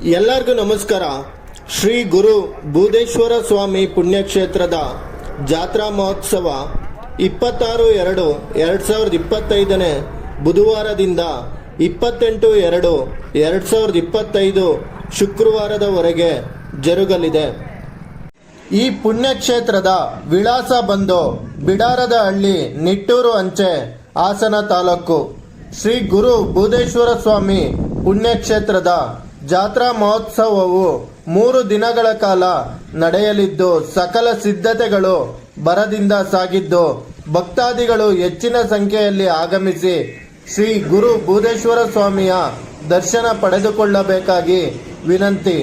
ಎಲ್ಲರಿಗೂ ನಮಸ್ಕಾರ. ಶ್ರೀ ಗುರು ಬೂದೇಶ್ವರ ಸ್ವಾಮಿ ಪುಣ್ಯಕ್ಷೇತ್ರದ ಜಾತ್ರಾ ಮಹೋತ್ಸವ 26/2/2025 ಬುಧವಾರದಿಂದ 28/2/2025 ಶುಕ್ರವಾರದವರೆಗೆ ಜರುಗಲಿದೆ. ಈ ಪುಣ್ಯಕ್ಷೇತ್ರದ ವಿಳಾಸ ಬಂದು ಬಿಡಾರದಹಳ್ಳಿ, ನಿಟ್ಟೂರು ಅಂಚೆ, ಹಾಸನ ತಾಲೂಕು. ಶ್ರೀ ಗುರು ಬೂದೇಶ್ವರ ಸ್ವಾಮಿ ಪುಣ್ಯಕ್ಷೇತ್ರದ ಜಾತ್ರಾ ಮಹೋತ್ಸವವು 3 ದಿನಗಳ ಕಾಲ ನಡೆಯಲಿದ್ದು, ಸಕಲ ಸಿದ್ಧತೆಗಳು ಭರದಿಂದ ಸಾಗಿದ್ದು, ಭಕ್ತಾದಿಗಳು ಹೆಚ್ಚಿನ ಸಂಖ್ಯೆಯಲ್ಲಿ ಆಗಮಿಸಿ ಶ್ರೀ ಗುರು ಬೂದೇಶ್ವರ ಸ್ವಾಮಿಯ ದರ್ಶನ ಪಡೆದುಕೊಳ್ಳಬೇಕಾಗಿ ವಿನಂತಿ.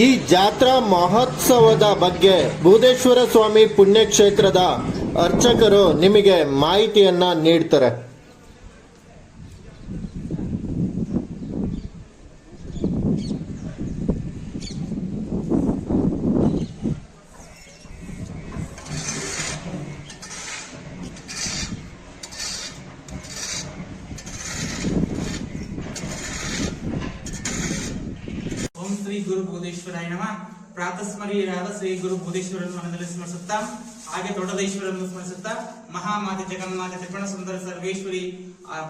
ಈ ಜಾತ್ರಾ ಮಹೋತ್ಸವದ ಬಗ್ಗೆ ಬೂದೇಶ್ವರ ಸ್ವಾಮಿ ಪುಣ್ಯಕ್ಷೇತ್ರದ ಅರ್ಚಕರು ನಿಮಗೆ ಮಾಹಿತಿಯನ್ನ ನೀಡ್ತಾರೆ. ಓಂ ಶ್ರೀ ಗುರು ಬೂದೇಶ್ವರಾಯ ನಮಃ. ಪ್ರಾತಸ್ಮರೀಯರಾದ ಶ್ರೀ ಗುರು ಬೂದೇಶ್ವರನ್ನು ಮನದಲ್ಲಿ ಸ್ಮರಿಸುತ್ತಾ, ಹಾಗೆ ದೊಡ್ಡದೇಶ್ವರನ್ನು ಸ್ಮರಿಸುತ್ತಾ, ಮಹಾಮಾತೆ ಜಗನ್ಮಾತೆ ತ್ರಿಪುರ ಸುಂದರ ಸರ್ವೇಶ್ವರಿ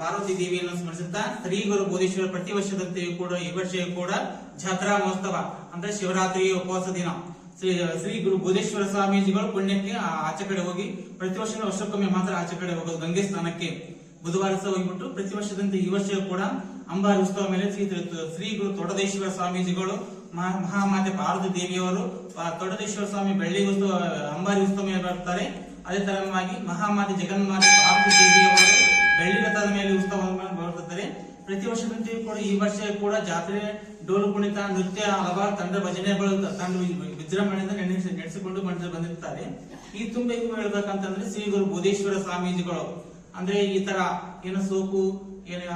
ಪಾರ್ವತಿ ದೇವಿಯನ್ನು ಸ್ಮರಿಸುತ್ತಾ, ಶ್ರೀ ಗುರು ಬೂದೇಶ್ವರ ಪ್ರತಿ ವರ್ಷದಂತೆಯೂ ಕೂಡ ಈ ವರ್ಷವೂ ಕೂಡ ಜಾತ್ರಾ ಮಹೋತ್ಸವ ಅಂದ್ರೆ ಶಿವರಾತ್ರಿ ಉಪವಾಸ ದಿನ ಶ್ರೀ ಗುರು ಬೂದೇಶ್ವರ ಸ್ವಾಮೀಜಿಗಳು ಪುಣ್ಯಕ್ಕೆ ಆಚೆ ಕಡೆ ಹೋಗಿ ಪ್ರತಿ ವರ್ಷಕ್ಕೊಮ್ಮೆ ಮಾತ್ರ ಆಚೆ ಕಡೆ ಹೋಗೋದು ಗಂಗೆ ಸ್ನಾನಕ್ಕೆ ಬುಧವಾರ ಸಹ ಹೋಗ್ಬಿಟ್ಟು ಪ್ರತಿ ವರ್ಷದಂತೆ ಈ ವರ್ಷವೂ ಕೂಡ ಅಂಬಾರಿ ಉತ್ಸವ ಮೇಲೆ ಶ್ರೀ ಗುರು ದೊಡ್ಡದೇಶ್ವರ ಸ್ವಾಮೀಜಿಗಳು ಮಹಾಮಾತೆ ಪಾರ್ವತಿ ದೇವಿಯವರು ದೊಡ್ಡದೇಶ್ವರ ಸ್ವಾಮಿ ಬೆಳ್ಳಿ ಉತ್ಸವ ಅಂಬಾರಿ ಉತ್ಸವ ಮೇಲೆ ಬರ್ತಾರೆ. ಅದೇ ತರವಾಗಿ ಮಹಾಮಾತೆ ಜಗನ್ಮಾತೆ ಪಾರ್ವತಿ ದೇವಿಯವರು ಬೆಳ್ಳಿ ರಥದ ಮೇಲೆ ಉತ್ಸವವನ್ನು ಬರುತ್ತಾರೆ. ಪ್ರತಿ ವರ್ಷದಂತೆಯೂ ಕೂಡ ಈ ವರ್ಷ ಕೂಡ ಜಾತ್ರೆ, ಡೋಲು ಕುಣಿತ, ನೃತ್ಯ, ಹಲವಾರು ತಂಡ ಭಜನೆಗಳು ತಂಡ ವಿಜೃಂಭಣೆಯಿಂದ ನಡೆಸಿಕೊಂಡು ಬಂದಿರ್ತಾರೆ. ಈ ತುಂಬ ಹೇಳ್ಬೇಕಂತಂದ್ರೆ ಶ್ರೀ ಗುರು ಬೂದೇಶ್ವರ ಸ್ವಾಮೀಜಿಗಳು ಅಂದ್ರೆ ಈ ತರ ಏನು ಸೋಕು ಏನು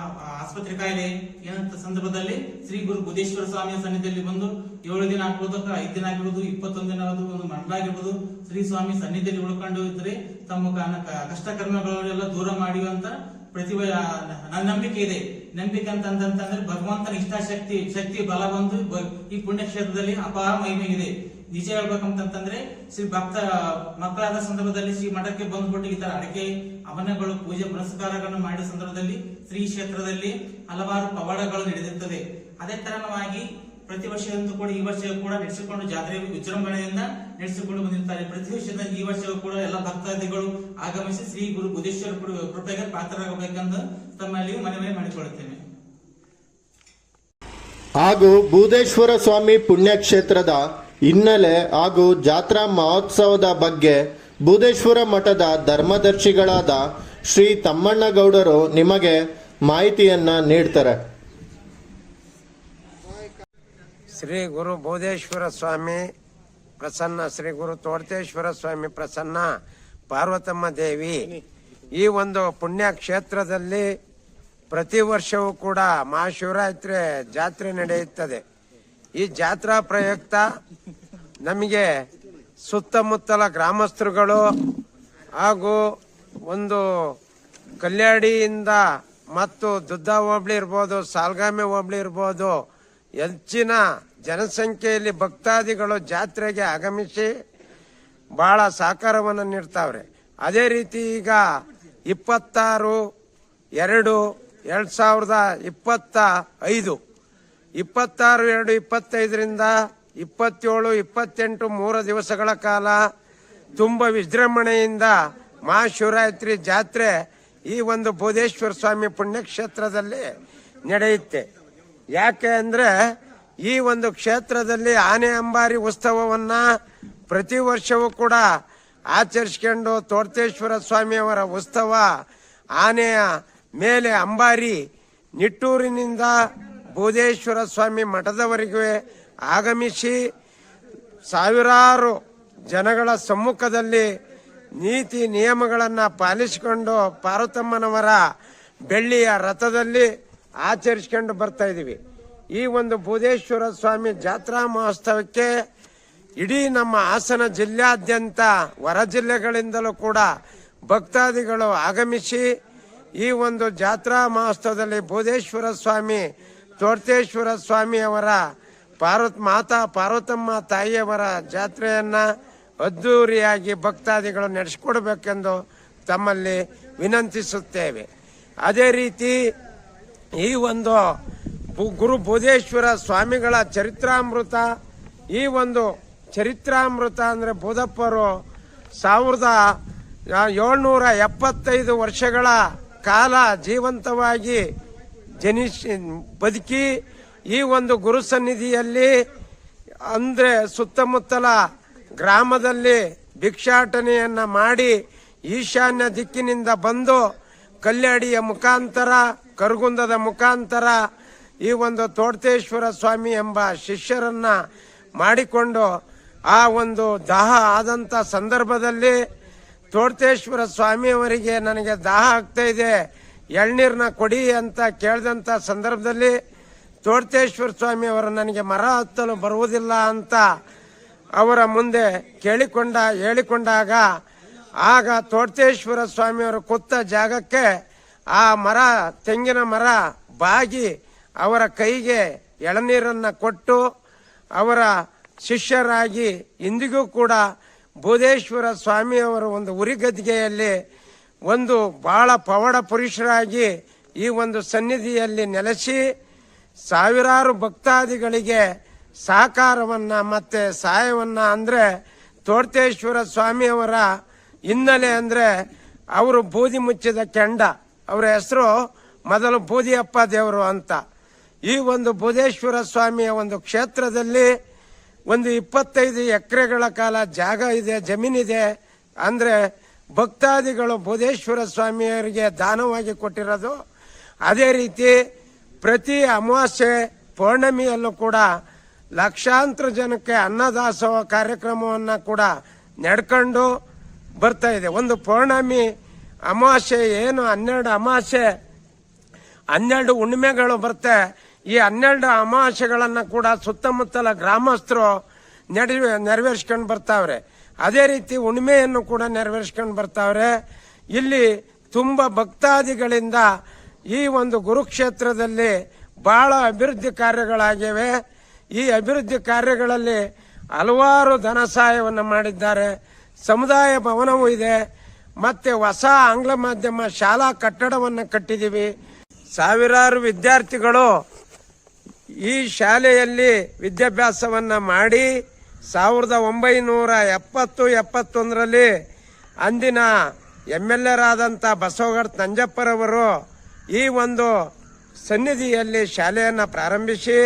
ಆಸ್ಪತ್ರೆ ಕಾಯಿಲೆ ಏನಂತ ಸಂದರ್ಭದಲ್ಲಿ ಶ್ರೀ ಗುರು ಬೂದೇಶ್ವರ ಸ್ವಾಮಿಯ ಸನ್ನಿಧಿಯಲ್ಲಿ ಬಂದು 7 ದಿನ ಆಗ್ಬೋದು, 5 ದಿನ ಆಗಿರ್ಬೋದು, 21 ದಿನ ಆಗೋದು, ಒಂದು ಮಂಡಲಾಗಿರ್ಬೋದು, ಶ್ರೀ ಸ್ವಾಮಿ ಸನ್ನಿಧಿಯಲ್ಲಿ ಉಳ್ಕೊಂಡು ಇದ್ರೆ ತಮ್ಮ ಕಷ್ಟ ಕರ್ಮಗಳೆಲ್ಲ ದೂರ ಮಾಡುವಂತ ನಂಬಿಕೆ ಇದೆ. ನಂಬಿಕೆ ಅಂತಂದ್ರೆ ಭಗವಂತನ ಶಕ್ತಿ ಬಲ ಬಂದು ಈ ಪುಣ್ಯಕ್ಷೇತ್ರದಲ್ಲಿ ಅಪಾರ ಮಹಿಮೆ ಇದೆ. ನಿಜ ಹೇಳ್ಬೇಕಂತಂದ್ರೆ ಶ್ರೀ ಭಕ್ತ ಮಕ್ಕಳಾದ ಸಂದರ್ಭದಲ್ಲಿ ಶ್ರೀ ಮಠಕ್ಕೆ ಬಂದ್ಬಿಟ್ಟು ಈ ತರ ಅಡಿಕೆ ಹವನಗಳು, ಪೂಜೆ ಪುನಸ್ಕಾರಗಳನ್ನು ಮಾಡಿದ ಸಂದರ್ಭದಲ್ಲಿ ಶ್ರೀ ಕ್ಷೇತ್ರದಲ್ಲಿ ಹಲವಾರು ಪವಾಡಗಳು ನಡೆದಿರುತ್ತದೆ. ಅದೇ ತರವಾಗಿ ಪ್ರತಿ ವರ್ಷದಂತೂ ಕೂಡ ಈ ವರ್ಷ ಕೂಡ ನಡೆಸಿಕೊಂಡು ಜಾತ್ರೆ ವಿಜೃಂಭಣೆಯಿಂದ ನಡೆಸಿಕೊಂಡು ಬಂದಿರ್ತಾರೆ. ಪ್ರತಿ ವರ್ಷದ ಈ ವರ್ಷವೂ ಕೂಡ ಎಲ್ಲ ಭಕ್ತಾದಿಗಳು ಆಗಮಿಸಿ ಶ್ರೀ ಗುರು ಬೂದೇಶ್ವರ ಕೃಪೆಗೆ ಪಾತ್ರರಾಗಬೇಕೆಂದು ತಮ್ಮಲ್ಲಿ ಮನವಿ ಮಾಡಿಕೊಳ್ಳುತ್ತೇನೆ. ಹಾಗೂ ಬೂದೇಶ್ವರ ಸ್ವಾಮಿ ಪುಣ್ಯಕ್ಷೇತ್ರದ ಹಿನ್ನೆಲೆ ಹಾಗೂ ಜಾತ್ರಾ ಮಹೋತ್ಸವದ ಬಗ್ಗೆ ಬೂದೇಶ್ವರ ಮಠದ ಧರ್ಮದರ್ಶಿಗಳಾದ ಶ್ರೀ ತಮ್ಮಣ್ಣಗೌಡರು ನಿಮಗೆ ಮಾಹಿತಿಯನ್ನ ನೀಡ್ತಾರೆ. ಶ್ರೀ ಗುರು ಬೂದೇಶ್ವರ ಸ್ವಾಮಿ ಪ್ರಸನ್ನ, ಶ್ರೀ ಗುರು ತೋಟೇಶ್ವರ ಸ್ವಾಮಿ ಪ್ರಸನ್ನ, ಪಾರ್ವತಮ್ಮ ದೇವಿ ಈ ಒಂದು ಪುಣ್ಯ ಕ್ಷೇತ್ರದಲ್ಲಿ ಪ್ರತಿ ವರ್ಷವೂ ಕೂಡ ಮಹಾಶಿವರಾತ್ರಿ ಜಾತ್ರೆ ನಡೆಯುತ್ತದೆ. ಈ ಜಾತ್ರಾ ಪ್ರಯುಕ್ತ ನಮಗೆ ಸುತ್ತಮುತ್ತಲ ಗ್ರಾಮಸ್ಥರುಗಳು ಹಾಗೂ ಒಂದು ಕಲ್ಯಾಡಿಯಿಂದ ಮತ್ತು ದುದ್ದ ಹೋಬಳಿ ಇರ್ಬೋದು, ಸಾಲ್ಗಾಮೆ ಹೋಬಳಿ ಇರ್ಬೋದು, ಹೆಚ್ಚಿನ ಜನಸಂಖ್ಯೆಯಲ್ಲಿ ಭಕ್ತಾದಿಗಳು ಜಾತ್ರೆಗೆ ಆಗಮಿಸಿ ಬಹಳ ಸಹಕಾರವನ್ನು ನೀಡ್ತಾವ್ರೆ. ಅದೇ ರೀತಿ ಈಗ 26/2/2025 26/2/25ರಿಂದ 27-28 3 ದಿವಸಗಳ ಕಾಲ ತುಂಬ ವಿಜೃಂಭಣೆಯಿಂದ ಮಹಾಶಿವರಾತ್ರಿ ಜಾತ್ರೆ ಈ ಒಂದು ಬೂದೇಶ್ವರ ಸ್ವಾಮಿ ಪುಣ್ಯಕ್ಷೇತ್ರದಲ್ಲಿ ನಡೆಯುತ್ತೆ. ಯಾಕೆ ಅಂದ್ರೆ ಈ ಒಂದು ಕ್ಷೇತ್ರದಲ್ಲಿ ಆನೆ ಅಂಬಾರಿ ಉತ್ಸವವನ್ನ ಪ್ರತಿ ವರ್ಷವೂ ಕೂಡ ಆಚರಿಸಿಕೊಂಡು ತೋಟೇಶ್ವರ ಸ್ವಾಮಿಯವರ ಉತ್ಸವ ಆನೆಯ ಮೇಲೆ ಅಂಬಾರಿ ನಿಟ್ಟೂರಿನಿಂದ ಬೂದೇಶ್ವರ ಸ್ವಾಮಿ ಮಠದವರೆಗೆ ಆಗಮಿಸಿ ಸಾವಿರಾರು ಜನಗಳ ಸಮ್ಮುಖದಲ್ಲಿ ನೀತಿ ನಿಯಮಗಳನ್ನು ಪಾಲಿಸಿಕೊಂಡು ಪಾರ್ವತಮ್ಮನವರ ಬೆಳ್ಳಿಯ ರಥದಲ್ಲಿ ಆಚರಿಸಿಕೊಂಡು ಬರ್ತಾ ಇದೀವಿ. ಈ ಒಂದು ಬೂದೇಶ್ವರ ಸ್ವಾಮಿ ಜಾತ್ರಾ ಮಹೋತ್ಸವಕ್ಕೆ ಇಡೀ ನಮ್ಮ ಹಾಸನ ಜಿಲ್ಲಾದ್ಯಂತ ಹೊರ ಜಿಲ್ಲೆಗಳಿಂದಲೂ ಕೂಡ ಭಕ್ತಾದಿಗಳು ಆಗಮಿಸಿ ಈ ಒಂದು ಜಾತ್ರಾ ಮಹೋತ್ಸವದಲ್ಲಿ ಬೂದೇಶ್ವರ ಸ್ವಾಮಿ ತೋಟೇಶ್ವರ ಸ್ವಾಮಿಯವರ ಪಾರ್ವತಮ್ಮ ತಾಯಿಯವರ ಜಾತ್ರೆಯನ್ನ ಅದ್ದೂರಿಯಾಗಿ ಭಕ್ತಾದಿಗಳು ನಡೆಸಿಕೊಡ್ಬೇಕೆಂದು ತಮ್ಮಲ್ಲಿ ವಿನಂತಿಸುತ್ತೇವೆ. ಅದೇ ರೀತಿ ಈ ಒಂದು ಗುರು ಬೋಧೇಶ್ವರ ಸ್ವಾಮಿಗಳ ಚರಿತ್ರಾಮೃತ, ಈ ಒಂದು ಚರಿತ್ರಾಮೃತ ಅಂದ್ರೆ ಬೋಧಪ್ಪರು 1775 ವರ್ಷಗಳ ಕಾಲ ಜೀವಂತವಾಗಿ ಬದುಕಿ ಈ ಒಂದು ಗುರು ಸನ್ನಿಧಿಯಲ್ಲಿ ಅಂದ್ರೆ ಸುತ್ತಮುತ್ತಲ ಗ್ರಾಮದಲ್ಲಿ ಭಿಕ್ಷಾಟನೆಯನ್ನ ಮಾಡಿ ಈಶಾನ್ಯ ದಿಕ್ಕಿನಿಂದ ಬಂದು ಕಲ್ಯಾಡಿಯ ಮುಖಾಂತರ ಕರಗುಂದದ ಮುಖಾಂತರ ಈ ಒಂದು ತೋಟೇಶ್ವರ ಸ್ವಾಮಿ ಎಂಬ ಶಿಷ್ಯರನ್ನ ಮಾಡಿಕೊಂಡು ಆ ಒಂದು ದಾಹ ಆದಂತ ಸಂದರ್ಭದಲ್ಲಿ ತೋಟೇಶ್ವರ ಸ್ವಾಮಿಯವರಿಗೆ ನನಗೆ ದಾಹ ಆಗ್ತಾ ಇದೆ, ಎಳ್ನೀರ್ನ ಕೊಡಿ ಅಂತ ಕೇಳಿದಂತ ಸಂದರ್ಭದಲ್ಲಿ ತೋಟೇಶ್ವರ ಸ್ವಾಮಿ ಅವರು ನನಗೆ ಮರ ಹತ್ತಲು ಬರುವುದಿಲ್ಲ ಅಂತ ಅವರ ಮುಂದೆ ಹೇಳಿಕೊಂಡಾಗ ಆಗ ತೋಟೇಶ್ವರ ಸ್ವಾಮಿಯವರು ಕೂತ ಜಾಗಕ್ಕೆ ಆ ಮರ, ತೆಂಗಿನ ಮರ ಬಾಗಿ ಅವರ ಕೈಗೆ ಎಳನೀರನ್ನ ಕೊಟ್ಟು ಅವರ ಶಿಷ್ಯರಾಗಿ ಇಂದಿಗೂ ಕೂಡ ಬೋಧೇಶ್ವರ ಸ್ವಾಮಿಯವರ ಒಂದು ಉರಿಗದ್ದಿಗೆಯಲ್ಲಿ ಒಂದು ಬಹಳ ಪವಾಡ ಪುರುಷರಾಗಿ ಈ ಒಂದು ಸನ್ನಿಧಿಯಲ್ಲಿ ನೆಲೆಸಿ ಸಾವಿರಾರು ಭಕ್ತಾದಿಗಳಿಗೆ ಸಹಕಾರವನ್ನ ಮತ್ತೆ ಸಹಾಯವನ್ನ ಅಂದ್ರೆ ತೋಟೇಶ್ವರ ಸ್ವಾಮಿಯವರ ಹಿನ್ನೆಲೆ ಅಂದ್ರೆ ಅವರು ಬೂದಿ ಮುಚ್ಚಿದ ಕೆಂಡ, ಅವರ ಹೆಸರು ಮೊದಲು ಬೂದಿಯಪ್ಪ ದೇವರು ಅಂತ. ಈ ಒಂದು ಬೋಧೇಶ್ವರ ಸ್ವಾಮಿಯ ಒಂದು ಕ್ಷೇತ್ರದಲ್ಲಿ ಒಂದು 25 ಎಕರೆಗಳ ಕಾಲ ಜಾಗ ಇದೆ, ಜಮೀನಿದೆ. ಅಂದ್ರೆ ಭಕ್ತಾದಿಗಳು ಬೋಧೇಶ್ವರ ಸ್ವಾಮಿಯವರಿಗೆ ದಾನವಾಗಿ ಕೊಟ್ಟಿರೋದು. ಅದೇ ರೀತಿ ಪ್ರತಿ ಅಮಾವಾಸ್ಯೆ ಪೌರ್ಣಮಿಯಲ್ಲೂ ಕೂಡ ಲಕ್ಷಾಂತರ ಜನಕ್ಕೆ ಅನ್ನದಾಸೋಹ ಕಾರ್ಯಕ್ರಮವನ್ನ ಕೂಡ ನಡ್ಕೊಂಡು ಬರ್ತಾ ಇದೆ. ಒಂದು ಪೌರ್ಣಮಿ ಅಮಾವಾಸ್ಯೆ ಏನು 12 ಅಮಾವಾಸ್ಯೆ 12 ಹುಣ್ಣಿಮೆಗಳು ಬರುತ್ತೆ. ಈ 12 ಅಮಾವಾಸ್ಯೆಗಳನ್ನ ಕೂಡ ಸುತ್ತಮುತ್ತಲ ಗ್ರಾಮಸ್ಥರು ನೆರವೇರಿಸ್ಕೊಂಡು ಬರ್ತಾವ್ರೆ. ಅದೇ ರೀತಿ ಹುಣ್ಣಿಮೆಯನ್ನು ಕೂಡ ನೆರವೇರಿಸ್ಕೊಂಡು ಬರ್ತಾವ್ರೆ. ಇಲ್ಲಿ ತುಂಬಾ ಭಕ್ತಾದಿಗಳಿಂದ ಈ ಒಂದು ಗುರುಕ್ಷೇತ್ರದಲ್ಲಿ ಬಹಳ ಅಭಿವೃದ್ಧಿ ಕಾರ್ಯಗಳಾಗಿವೆ. ಈ ಅಭಿವೃದ್ಧಿ ಕಾರ್ಯಗಳಲ್ಲಿ ಹಲವಾರು ಧನ ಸಹಾಯವನ್ನು ಮಾಡಿದ್ದಾರೆ. ಸಮುದಾಯ ಭವನವೂ ಇದೆ, ಮತ್ತೆ ಹೊಸ ಆಂಗ್ಲ ಮಾಧ್ಯಮ ಶಾಲಾ ಕಟ್ಟಡವನ್ನು ಕಟ್ಟಿದೀವಿ. ಸಾವಿರಾರು ವಿದ್ಯಾರ್ಥಿಗಳು ಈ ಶಾಲೆಯಲ್ಲಿ ವಿದ್ಯಾಭ್ಯಾಸವನ್ನ ಮಾಡಿ 1970-71ರಲ್ಲಿ ಅಂದಿನ MLA ರಾದಂತ ಬಸವಗೌಡ ನಂಜಪ್ಪರವರು ಈ ಒಂದು ಸನ್ನಿಧಿಯಲ್ಲಿ ಶಾಲೆಯನ್ನ ಪ್ರಾರಂಭಿಸಿ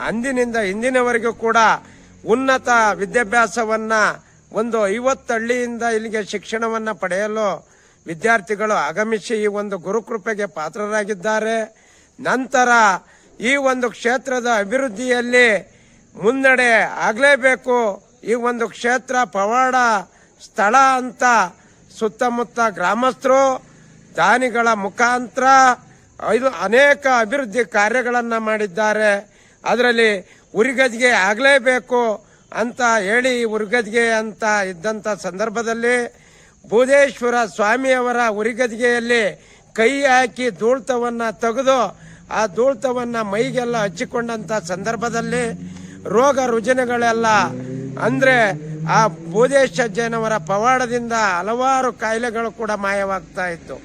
ಅಂದಿನಿಂದ ಇಂದಿನವರೆಗೂ ಕೂಡ ಉನ್ನತ ವಿದ್ಯಾಭ್ಯಾಸವನ್ನ ಒಂದು 50 ಹಳ್ಳಿಯಿಂದ ಇಲ್ಲಿಗೆ ಶಿಕ್ಷಣವನ್ನ ಪಡೆಯಲು ವಿದ್ಯಾರ್ಥಿಗಳು ಆಗಮಿಸಿ ಈ ಒಂದು ಗುರುಕೃಪೆಗೆ ಪಾತ್ರರಾಗಿದ್ದಾರೆ. ನಂತರ ಈ ಒಂದು ಕ್ಷೇತ್ರದ ಅಭಿವೃದ್ಧಿಯಲ್ಲಿ ಮುನ್ನಡೆ ಆಗಲೇಬೇಕು. ಈ ಒಂದು ಕ್ಷೇತ್ರ ಪವಾಡ ಸ್ಥಳ ಅಂತ ಸುತ್ತಮುತ್ತ ಗ್ರಾಮಸ್ಥರು ದಾನಿಗಳ ಮುಖಾಂತರ ಇದು ಅನೇಕ ಅಭಿವೃದ್ಧಿ ಕಾರ್ಯಗಳನ್ನ ಮಾಡಿದ್ದಾರೆ. ಅದರಲ್ಲಿ ಉರಿಗದ್ದಿಗೆ ಆಗಲೇಬೇಕು ಅಂತ ಹೇಳಿ ಉರಿಗದ್ದಿಗೆ ಅಂತ ಇದ್ದಂತ ಸಂದರ್ಭದಲ್ಲಿ ಬೋಧೇಶ್ವರ ಸ್ವಾಮಿಯವರ ಉರಿಗದ್ದಿಗೆಯಲ್ಲಿ ಕೈ ಹಾಕಿ ಧೂಳ್ತವನ್ನ ತೆಗೆದು ಆ ಧೂಳ್ತವನ್ನ ಮೈಗೆಲ್ಲ ಹಚ್ಚಿಕೊಂಡಂತ ಸಂದರ್ಭದಲ್ಲಿ ರೋಗ ರುಜಿನಗಳೆಲ್ಲ ಅಂದ್ರೆ ಆ ಬೋಧೇಶ್ವರನವರ ಪವಾಡದಿಂದ ಹಲವಾರು ಕಾಯಿಲೆಗಳು ಕೂಡ ಮಾಯವಾಗ್ತಾ ಇತ್ತು.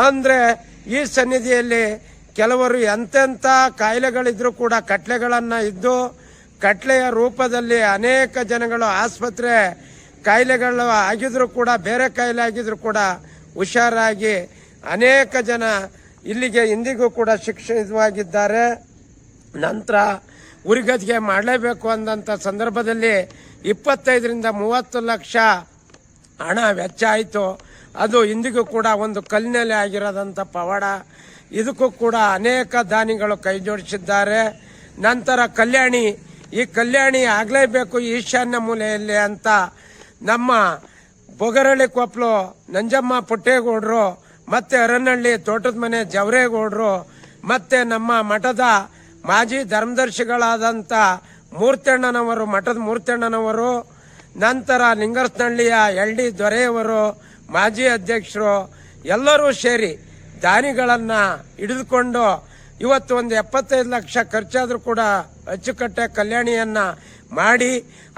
ಅಂದ್ರೆ ಈ ಸನ್ನಿಧಿಯಲ್ಲಿ ಕೆಲವರು ಎಂತೆಂಥ ಕಾಯಿಲೆಗಳಿದ್ರು ಕೂಡ ಕಟ್ಲೆಗಳನ್ನ ಇದ್ದು ಕಟ್ಲೆಯ ರೂಪದಲ್ಲಿ ಅನೇಕ ಜನಗಳು ಆಸ್ಪತ್ರೆ ಕಾಯಿಲೆಗಳು ಆಗಿದ್ರು ಕೂಡ ಬೇರೆ ಕಾಯಿಲೆ ಆಗಿದ್ರು ಕೂಡ ಹುಷಾರಾಗಿ ಅನೇಕ ಜನ ಇಲ್ಲಿಗೆ ಇಂದಿಗೂ ಕೂಡ ಶಿಕ್ಷಿತವಾಗಿದ್ದಾರೆ. ನಂತರ ಉರಿಗದ್ದಿಗೆ ಮಾಡಲೇಬೇಕು ಅಂದಂತ ಸಂದರ್ಭದಲ್ಲಿ 25-30 ಲಕ್ಷ ಹಣ ವೆಚ್ಚ ಆಯಿತು. ಅದು ಇಂದಿಗೂ ಕೂಡ ಒಂದು ಕಲ್ಲಿನಲ್ಲಿ ಆಗಿರೋದಂತ ಪವಾಡ. ಇದಕ್ಕೂ ಕೂಡ ಅನೇಕ ದಾನಿಗಳು ಕೈ ಜೋಡಿಸಿದ್ದಾರೆ. ನಂತರ ಕಲ್ಯಾಣಿ, ಈ ಕಲ್ಯಾಣಿ ಆಗಲೇಬೇಕು ಈಶಾನ್ಯ ಮೂಲೆಯಲ್ಲಿ ಅಂತ ನಮ್ಮ ಬೊಗರಳ್ಳಿ ಕೊಪ್ಪಲು ನಂಜಮ್ಮ ಪುಟ್ಟೇಗೌಡರು ಮತ್ತೆ ಅರನಹಳ್ಳಿ ತೋಟದ ಮನೆ ಜವರೇಗೌಡರು ಮತ್ತೆ ನಮ್ಮ ಮಠದ ಮಾಜಿ ಧರ್ಮದರ್ಶಿಗಳಾದಂಥ ಮೂರ್ತಣ್ಣನವರು, ಮಠದ ಮೂರ್ತಣ್ಣನವರು, ನಂತರ ಲಿಂಗರಸನಹಳ್ಳಿಯ LD ದೊರೆಯವರು, ಮಾಜಿ ಅಧ್ಯಕ್ಷರು ಎಲ್ಲರೂ ಸೇರಿ ದಾನಿಗಳನ್ನ ಹಿಡಿದುಕೊಂಡು ಇವತ್ತು ಒಂದು 75 ಲಕ್ಷ ಖರ್ಚಾದರೂ ಕೂಡ ಅಚ್ಚುಕಟ್ಟಾಗಿ ಕಲ್ಯಾಣಿಯನ್ನ ಮಾಡಿ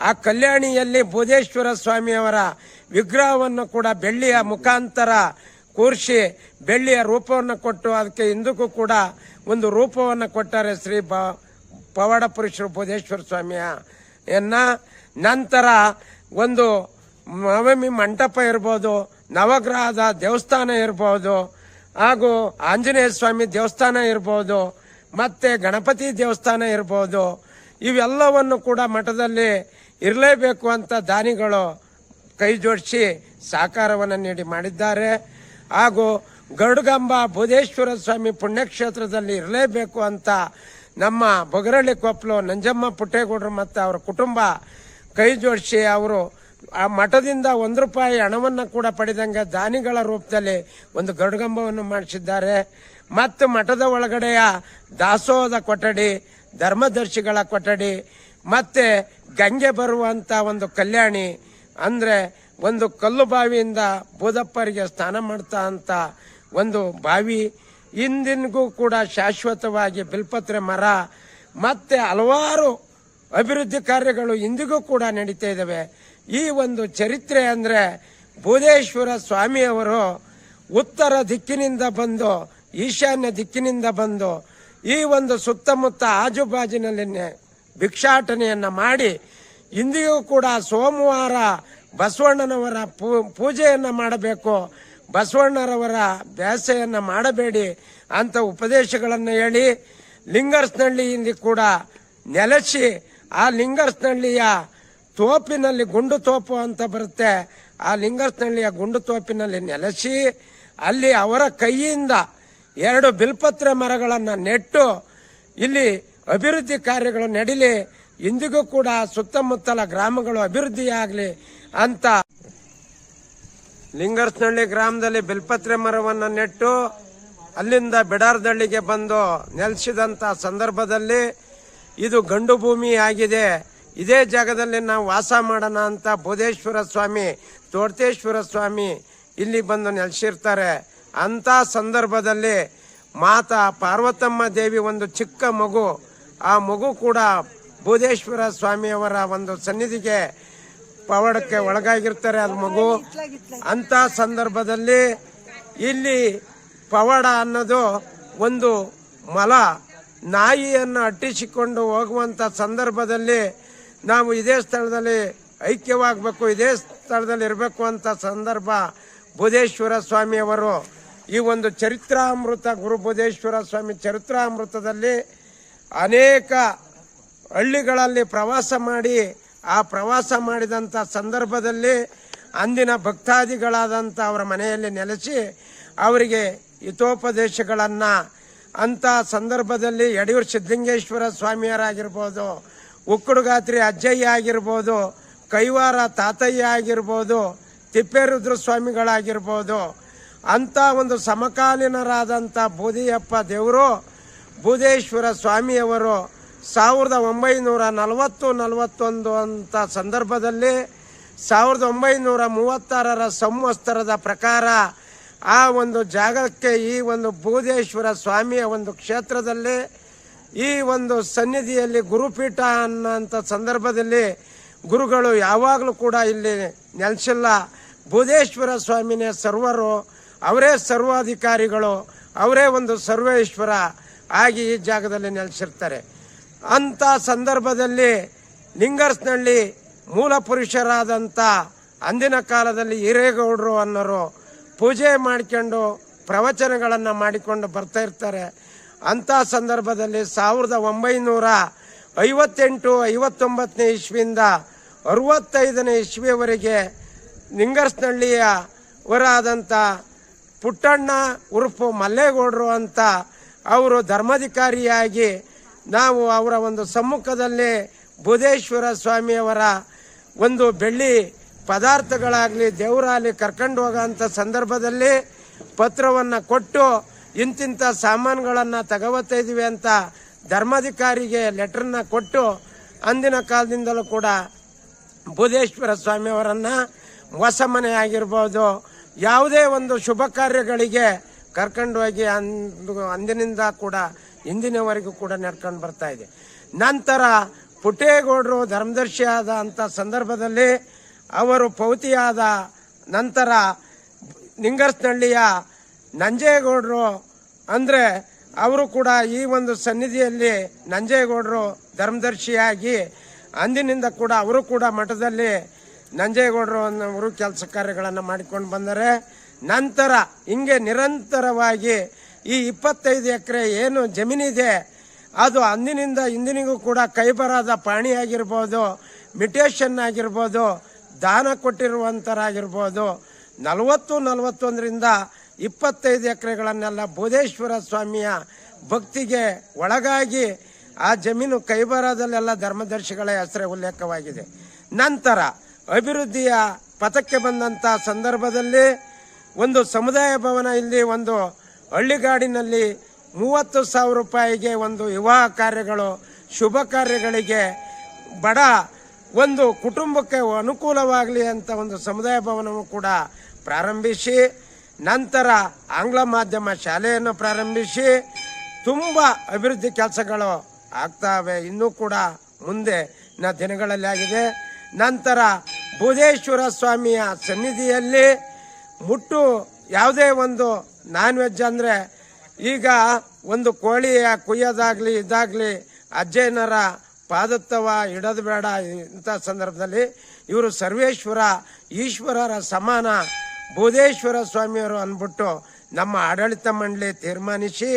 ಆ ಕಲ್ಯಾಣಿಯಲ್ಲಿ ಬೋಧೇಶ್ವರ ಸ್ವಾಮಿಯವರ ವಿಗ್ರಹವನ್ನು ಕೂಡ ಬೆಳ್ಳಿಯ ಮುಖಾಂತರ ಕೂರಿಸಿ ಬೆಳ್ಳಿಯ ರೂಪವನ್ನು ಕೊಟ್ಟು ಅದಕ್ಕೆ ಇಂದಕ್ಕೂ ಕೂಡ ಒಂದು ರೂಪವನ್ನು ಕೊಟ್ಟಾರೆ ಶ್ರೀ ಪವಾಡ ಪುರುಷರು ಬೋಧೇಶ್ವರ ಸ್ವಾಮಿಯನ್ನ. ನಂತರ ಒಂದು ನವಮಿ ಮಂಟಪ ಇರ್ಬೋದು, ನವಗ್ರಹದ ದೇವಸ್ಥಾನ ಇರ್ಬೋದು, ಹಾಗೂ ಆಂಜನೇಯ ಸ್ವಾಮಿ ದೇವಸ್ಥಾನ ಇರ್ಬೋದು, ಮತ್ತೆ ಗಣಪತಿ ದೇವಸ್ಥಾನ ಇರ್ಬೋದು. ಇವೆಲ್ಲವನ್ನು ಕೂಡ ಮಠದಲ್ಲಿ ಇರಲೇಬೇಕು ಅಂತ ದಾನಿಗಳು ಕೈ ಜೋಡಿಸಿ ಸಹಕಾರವನ್ನು ನೀಡಿ ಮಾಡಿದ್ದಾರೆ. ಹಾಗೂ ಗರುಡಗಂಬ ಬೋಧೇಶ್ವರ ಸ್ವಾಮಿ ಪುಣ್ಯಕ್ಷೇತ್ರದಲ್ಲಿ ಇರಲೇಬೇಕು ಅಂತ ನಮ್ಮ ಬೊಗರಳ್ಳಿ ಕೊಪ್ಪಲು ನಂಜಮ್ಮ ಪುಟ್ಟೇಗೌಡರು ಮತ್ತು ಅವರ ಕುಟುಂಬ ಕೈ ಜೋಡಿಸಿ ಅವರು ಆ ಮಠದಿಂದ ₹1 ಹಣವನ್ನು ಕೂಡ ಪಡೆದಂಗೆ ದಾನಿಗಳ ರೂಪದಲ್ಲಿ ಒಂದು ಗರುಡಗಂಬವನ್ನು ಮಾಡಿಸಿದ್ದಾರೆ. ಮತ್ತು ಮಠದ ಒಳಗಡೆಯ ದಾಸೋಹದ ಕೊಠಡಿ, ಧರ್ಮದರ್ಶಿಗಳ ಕೊಠಡಿ, ಮತ್ತೆ ಗಂಗೆ ಬರುವಂತ ಒಂದು ಕಲ್ಯಾಣಿ ಅಂದ್ರೆ ಒಂದು ಕಲ್ಲು ಬಾವಿಯಿಂದ ಬೋಧಪ್ಪರಿಗೆ ಸ್ನಾನ ಮಾಡ್ತಾ ಅಂತ ಒಂದು ಬಾವಿ, ಇಂದಿನಿಗೂ ಕೂಡ ಶಾಶ್ವತವಾಗಿ ಬಿಲ್ಪತ್ರೆ ಮರ ಮತ್ತೆ ಹಲವಾರು ಅಭಿವೃದ್ಧಿ ಕಾರ್ಯಗಳು ಇಂದಿಗೂ ಕೂಡ ನಡೀತಾ ಇದ್ದಾವೆ. ಈ ಒಂದು ಚರಿತ್ರೆ ಅಂದ್ರೆ ಬೋಧೇಶ್ವರ ಸ್ವಾಮಿಯವರು ಉತ್ತರ ದಿಕ್ಕಿನಿಂದ ಬಂದು ಈಶಾನ್ಯ ದಿಕ್ಕಿನಿಂದ ಬಂದು ಈ ಒಂದು ಸುತ್ತಮುತ್ತ ಆಜುಬಾಜಿನಲ್ಲಿ ಭಿಕ್ಷಾಟನೆಯನ್ನ ಮಾಡಿ ಇಂದಿಗೂ ಕೂಡ ಸೋಮವಾರ ಬಸವಣ್ಣನವರ ಪೂಜೆಯನ್ನ ಮಾಡಬೇಕು, ಬಸವಣ್ಣರವರ ಬ್ಯಾಸೆಯನ್ನ ಮಾಡಬೇಡಿ ಅಂತ ಉಪದೇಶಗಳನ್ನು ಹೇಳಿ ಲಿಂಗರ್ಸ್ನಹಳ್ಳಿಯಿಂದ ಕೂಡ ನೆಲೆಸಿ ಆ ಲಿಂಗರ್ಸ್ನಹಳ್ಳಿಯ ತೋಪಿನಲ್ಲಿ ಗುಂಡು ತೋಪು ಅಂತ ಬರುತ್ತೆ, ಆ ಲಿಂಗರ್ಸ್ನಹಳ್ಳಿಯ ಗುಂಡು ತೋಪಿನಲ್ಲಿ ನೆಲೆಸಿ ಅಲ್ಲಿ ಅವರ ಕೈಯಿಂದ 2 ಬಿಲ್ಪತ್ರೆ ಮರಗಳನ್ನು ನೆಟ್ಟು ಇಲ್ಲಿ ಅಭಿವೃದ್ಧಿ ಕಾರ್ಯಗಳು ನಡೀಲಿ, ಇಂದಿಗೂ ಕೂಡ ಸುತ್ತಮುತ್ತಲ ಗ್ರಾಮಗಳು ಅಭಿವೃದ್ಧಿಯಾಗಲಿ ಅಂತ ಲಿಂಗರ್ಸ್ನಹಳ್ಳಿ ಗ್ರಾಮದಲ್ಲಿ ಬಿಲ್ಪತ್ರೆ ಮರವನ್ನು ನೆಟ್ಟು ಅಲ್ಲಿಂದ ಬಿಡಾರದಳ್ಳಿಗೆ ಬಂದು ನೆಲೆಸಿದಂತ ಸಂದರ್ಭದಲ್ಲಿ ಇದು ಗಂಡು ಭೂಮಿ ಆಗಿದೆ, ಇದೇ ಜಾಗದಲ್ಲಿ ನಾವು ವಾಸ ಮಾಡೋಣ ಅಂತ ಬೋಧೇಶ್ವರ ಸ್ವಾಮಿ, ತೋಟೇಶ್ವರ ಸ್ವಾಮಿ ಇಲ್ಲಿ ಬಂದು ನೆಲೆಸಿರ್ತಾರೆ. ಅಂತ ಸಂದರ್ಭದಲ್ಲಿ ಮಾತಾ ಪಾರ್ವತಮ್ಮ ದೇವಿ ಒಂದು ಚಿಕ್ಕ ಮಗು, ಆ ಮಗು ಕೂಡ ಬೋಧೇಶ್ವರ ಸ್ವಾಮಿಯವರ ಒಂದು ಸನ್ನಿಧಿಗೆ ಪವಾಡಕ್ಕೆ ಒಳಗಾಗಿರ್ತಾರೆ ಅದು ಮಗು. ಅಂತ ಸಂದರ್ಭದಲ್ಲಿ ಇಲ್ಲಿ ಪವಾಡ ಅನ್ನೋದು ಒಂದು ಮಲ ನಾಯಿಯನ್ನು ಅಟ್ಟಿಸಿಕೊಂಡು ಹೋಗುವಂತ ಸಂದರ್ಭದಲ್ಲಿ ನಾವು ಇದೇ ಸ್ಥಳದಲ್ಲಿ ಐಕ್ಯವಾಗಬೇಕು, ಇದೇ ಸ್ಥಳದಲ್ಲಿ ಇರಬೇಕು ಅಂತ ಸಂದರ್ಭ ಬೋಧೇಶ್ವರ ಸ್ವಾಮಿಯವರು ಈ ಒಂದು ಚರಿತ್ರಾಮೃತ ಗುರು ಬೋಧೇಶ್ವರ ಸ್ವಾಮಿ ಚರಿತ್ರಾಮೃತದಲ್ಲಿ ಅನೇಕ ಹಳ್ಳಿಗಳಲ್ಲಿ ಪ್ರವಾಸ ಮಾಡಿ ಆ ಪ್ರವಾಸ ಮಾಡಿದಂಥ ಸಂದರ್ಭದಲ್ಲಿ ಅಂದಿನ ಭಕ್ತಾದಿಗಳಾದಂಥ ಅವರ ಮನೆಯಲ್ಲಿ ನೆಲೆಸಿ ಅವರಿಗೆ ಹಿತೋಪದೇಶಗಳನ್ನು ಅಂತ ಸಂದರ್ಭದಲ್ಲಿ ಯಡಿಯೂರು ಸಿದ್ಧಲಿಂಗೇಶ್ವರ ಸ್ವಾಮಿಯರಾಗಿರ್ಬೋದು, ಉಕ್ಕುಡುಗಾತ್ರಿ ಅಜ್ಜಯ್ಯ ಆಗಿರ್ಬೋದು, ಕೈವಾರ ತಾತಯ್ಯ ಆಗಿರ್ಬೋದು, ತಿಪ್ಪೇರುದ್ರ ಸ್ವಾಮಿಗಳಾಗಿರ್ಬೋದು, ಅಂತ ಒಂದು ಸಮಕಾಲೀನರಾದಂಥ ಬೂದಿಯಪ್ಪ ದೇವರು ಬೋಧೇಶ್ವರ ಸ್ವಾಮಿಯವರು 1940-41 ಅಂತ ಸಂದರ್ಭದಲ್ಲಿ 1936 ಸಂವತ್ಸರದ ಪ್ರಕಾರ ಆ ಒಂದು ಜಾಗಕ್ಕೆ ಈ ಒಂದು ಬೋಧೇಶ್ವರ ಸ್ವಾಮಿಯ ಒಂದು ಕ್ಷೇತ್ರದಲ್ಲಿ ಈ ಒಂದು ಸನ್ನಿಧಿಯಲ್ಲಿ ಗುರುಪೀಠ ಅನ್ನೋಂಥ ಸಂದರ್ಭದಲ್ಲಿ ಗುರುಗಳು ಯಾವಾಗಲೂ ಕೂಡ ಇಲ್ಲಿ ನೆಲೆಸಿಲ್ಲ. ಬೋಧೇಶ್ವರ ಸ್ವಾಮಿನೇ ಸರ್ವರು, ಅವರೇ ಸರ್ವಾಧಿಕಾರಿಗಳು, ಅವರೇ ಒಂದು ಸರ್ವೇಶ್ವರ ಆಗಿ ಈ ಜಾಗದಲ್ಲಿ ನೆಲೆಸಿರ್ತಾರೆ. ಅಂತ ಸಂದರ್ಭದಲ್ಲಿ ಲಿಂಗರ್ಸ್ನಹಳ್ಳಿ ಮೂಲ ಪುರುಷರಾದಂಥ ಅಂದಿನ ಕಾಲದಲ್ಲಿ ಹಿರೇಗೌಡರು ಅನ್ನೋರು ಪೂಜೆ ಮಾಡಿಕೊಂಡು ಪ್ರವಚನಗಳನ್ನು ಮಾಡಿಕೊಂಡು ಬರ್ತಾ ಇರ್ತಾರೆ. ಅಂಥ ಸಂದರ್ಭದಲ್ಲಿ 1958-59 ಇಸ್ವಿಯಿಂದ 65ನೇ ಇಸ್ವಿಯವರೆಗೆ ಲಿಂಗರ್ಸ್ನಹಳ್ಳಿಯ ವರಾದಂಥ ಪುಟ್ಟಣ್ಣ ಉರುಫು ಮಲ್ಲೇಗೌಡರು ಅಂತ ಅವರು ಧರ್ಮಾಧಿಕಾರಿಯಾಗಿ ನಾವು ಅವರ ಒಂದು ಸಮ್ಮುಖದಲ್ಲಿ ಬೋಧೇಶ್ವರ ಸ್ವಾಮಿಯವರ ಒಂದು ಬೆಳ್ಳಿ ಪದಾರ್ಥಗಳಾಗಲಿ ದೇವರಾಗಲಿ ಕರ್ಕೊಂಡು ಹೋಗೋಂಥ ಸಂದರ್ಭದಲ್ಲಿ ಪತ್ರವನ್ನು ಕೊಟ್ಟು ಇಂತಿಂಥ ಸಾಮಾನುಗಳನ್ನು ತಗೋತಾ ಇದೀವಿ ಅಂತ ಧರ್ಮಾಧಿಕಾರಿಗೆ ಲೆಟರ್ನ ಕೊಟ್ಟು ಅಂದಿನ ಕಾಲದಿಂದಲೂ ಕೂಡ ಬೋಧೇಶ್ವರ ಸ್ವಾಮಿಯವರನ್ನು ಹೊಸಮನೆ ಆಗಿರ್ಬೋದು ಯಾವುದೇ ಒಂದು ಶುಭ ಕಾರ್ಯಗಳಿಗೆ ಕರ್ಕೊಂಡು ಹೋಗಿ ಅಂದಿನಿಂದ ಕೂಡ ಇಂದಿನವರೆಗೂ ಕೂಡ ನಡ್ಕೊಂಡು ಬರ್ತಾ ಇದೆ. ನಂತರ ಪುಟ್ಟೇಗೌಡರು ಧರ್ಮದರ್ಶಿ ಆದ ಅಂತ ಸಂದರ್ಭದಲ್ಲಿ ಅವರು ಪೌತಿಯಾದ ನಂತರ ನಿಂಗರ್ಸ್ನಹಳ್ಳಿಯ ನಂಜೇಗೌಡರು ಅಂದರೆ ಅವರು ಕೂಡ ಈ ಒಂದು ಸನ್ನಿಧಿಯಲ್ಲಿ ನಂಜೇಗೌಡರು ಧರ್ಮದರ್ಶಿಯಾಗಿ ಅಂದಿನಿಂದ ಕೂಡ ಅವರು ಕೂಡ ಮಠದಲ್ಲಿ ನಂಜೇಗೌಡರು ಅವರು ಕೆಲಸ ಕಾರ್ಯಗಳನ್ನು ಮಾಡಿಕೊಂಡು ಬಂದರೆ ನಂತರ ಹಿಂಗೆ ನಿರಂತರವಾಗಿ ಈ 25 ಎಕರೆ ಏನು ಜಮೀನಿದೆ ಅದು ಅಂದಿನಿಂದ ಇಂದಿನಿಗೂ ಕೂಡ ಕೈಬರಾದ ಪಾಣಿ ಆಗಿರ್ಬೋದು, ಮಿಟೇಷನ್ ಆಗಿರ್ಬೋದು, ದಾನ ಕೊಟ್ಟಿರುವಂತರಾಗಿರ್ಬೋದು 41ರಿಂದ 25 ಎಕರೆಗಳನ್ನೆಲ್ಲ ಬೋಧೇಶ್ವರ ಸ್ವಾಮಿಯ ಭಕ್ತಿಗೆ ಒಳಗಾಗಿ ಆ ಜಮೀನು ಕೈಬರದಲ್ಲೆಲ್ಲ ಧರ್ಮದರ್ಶಿಗಳ ಹೆಸರೇ ಉಲ್ಲೇಖವಾಗಿದೆ. ನಂತರ ಅಭಿವೃದ್ಧಿಯ ಪಥಕ್ಕೆ ಬಂದಂಥ ಸಂದರ್ಭದಲ್ಲಿ ಒಂದು ಸಮುದಾಯ ಭವನ ಇಲ್ಲಿ ಒಂದು ಹಳ್ಳಿಗಾಡಿನಲ್ಲಿ 30,000 ರೂಪಾಯಿಗೆ ಒಂದು ವಿವಾಹ ಕಾರ್ಯಗಳು, ಶುಭ ಕಾರ್ಯಗಳಿಗೆ ಬಡ ಒಂದು ಕುಟುಂಬಕ್ಕೆ ಅನುಕೂಲವಾಗಲಿ ಅಂತ ಒಂದು ಸಮುದಾಯ ಭವನವು ಕೂಡ ಪ್ರಾರಂಭಿಸಿ ನಂತರ ಆಂಗ್ಲ ಮಾಧ್ಯಮ ಶಾಲೆಯನ್ನು ಪ್ರಾರಂಭಿಸಿ ತುಂಬ ಅಭಿವೃದ್ಧಿ ಕೆಲಸಗಳು ಆಗ್ತಾವೆ. ಇನ್ನೂ ಕೂಡ ಮುಂದೆ ದಿನಗಳಲ್ಲಿ ಆಗಿದೆ. ನಂತರ ಬೋಧೇಶ್ವರ ಸ್ವಾಮಿಯ ಸನ್ನಿಧಿಯಲ್ಲಿ ಮುಟ್ಟು ಯಾವುದೇ ಒಂದು ನಾನ್ ವೆಜ್ ಅಂದರೆ ಈಗ ಒಂದು ಕೋಳಿಯ ಕುಯ್ಯೋದಾಗ್ಲಿ ಇದಾಗಲಿ ಅಜ್ಜಯ್ಯನರ ಪಾದತ್ತವ ಇಡೋದು ಬೇಡ. ಇಂಥ ಸಂದರ್ಭದಲ್ಲಿ ಇವರು ಸರ್ವೇಶ್ವರ ಈಶ್ವರರ ಸಮಾನ ಬೋಧೇಶ್ವರ ಸ್ವಾಮಿಯವರು ಅಂದ್ಬಿಟ್ಟು ನಮ್ಮ ಆಡಳಿತ ಮಂಡಳಿ ತೀರ್ಮಾನಿಸಿ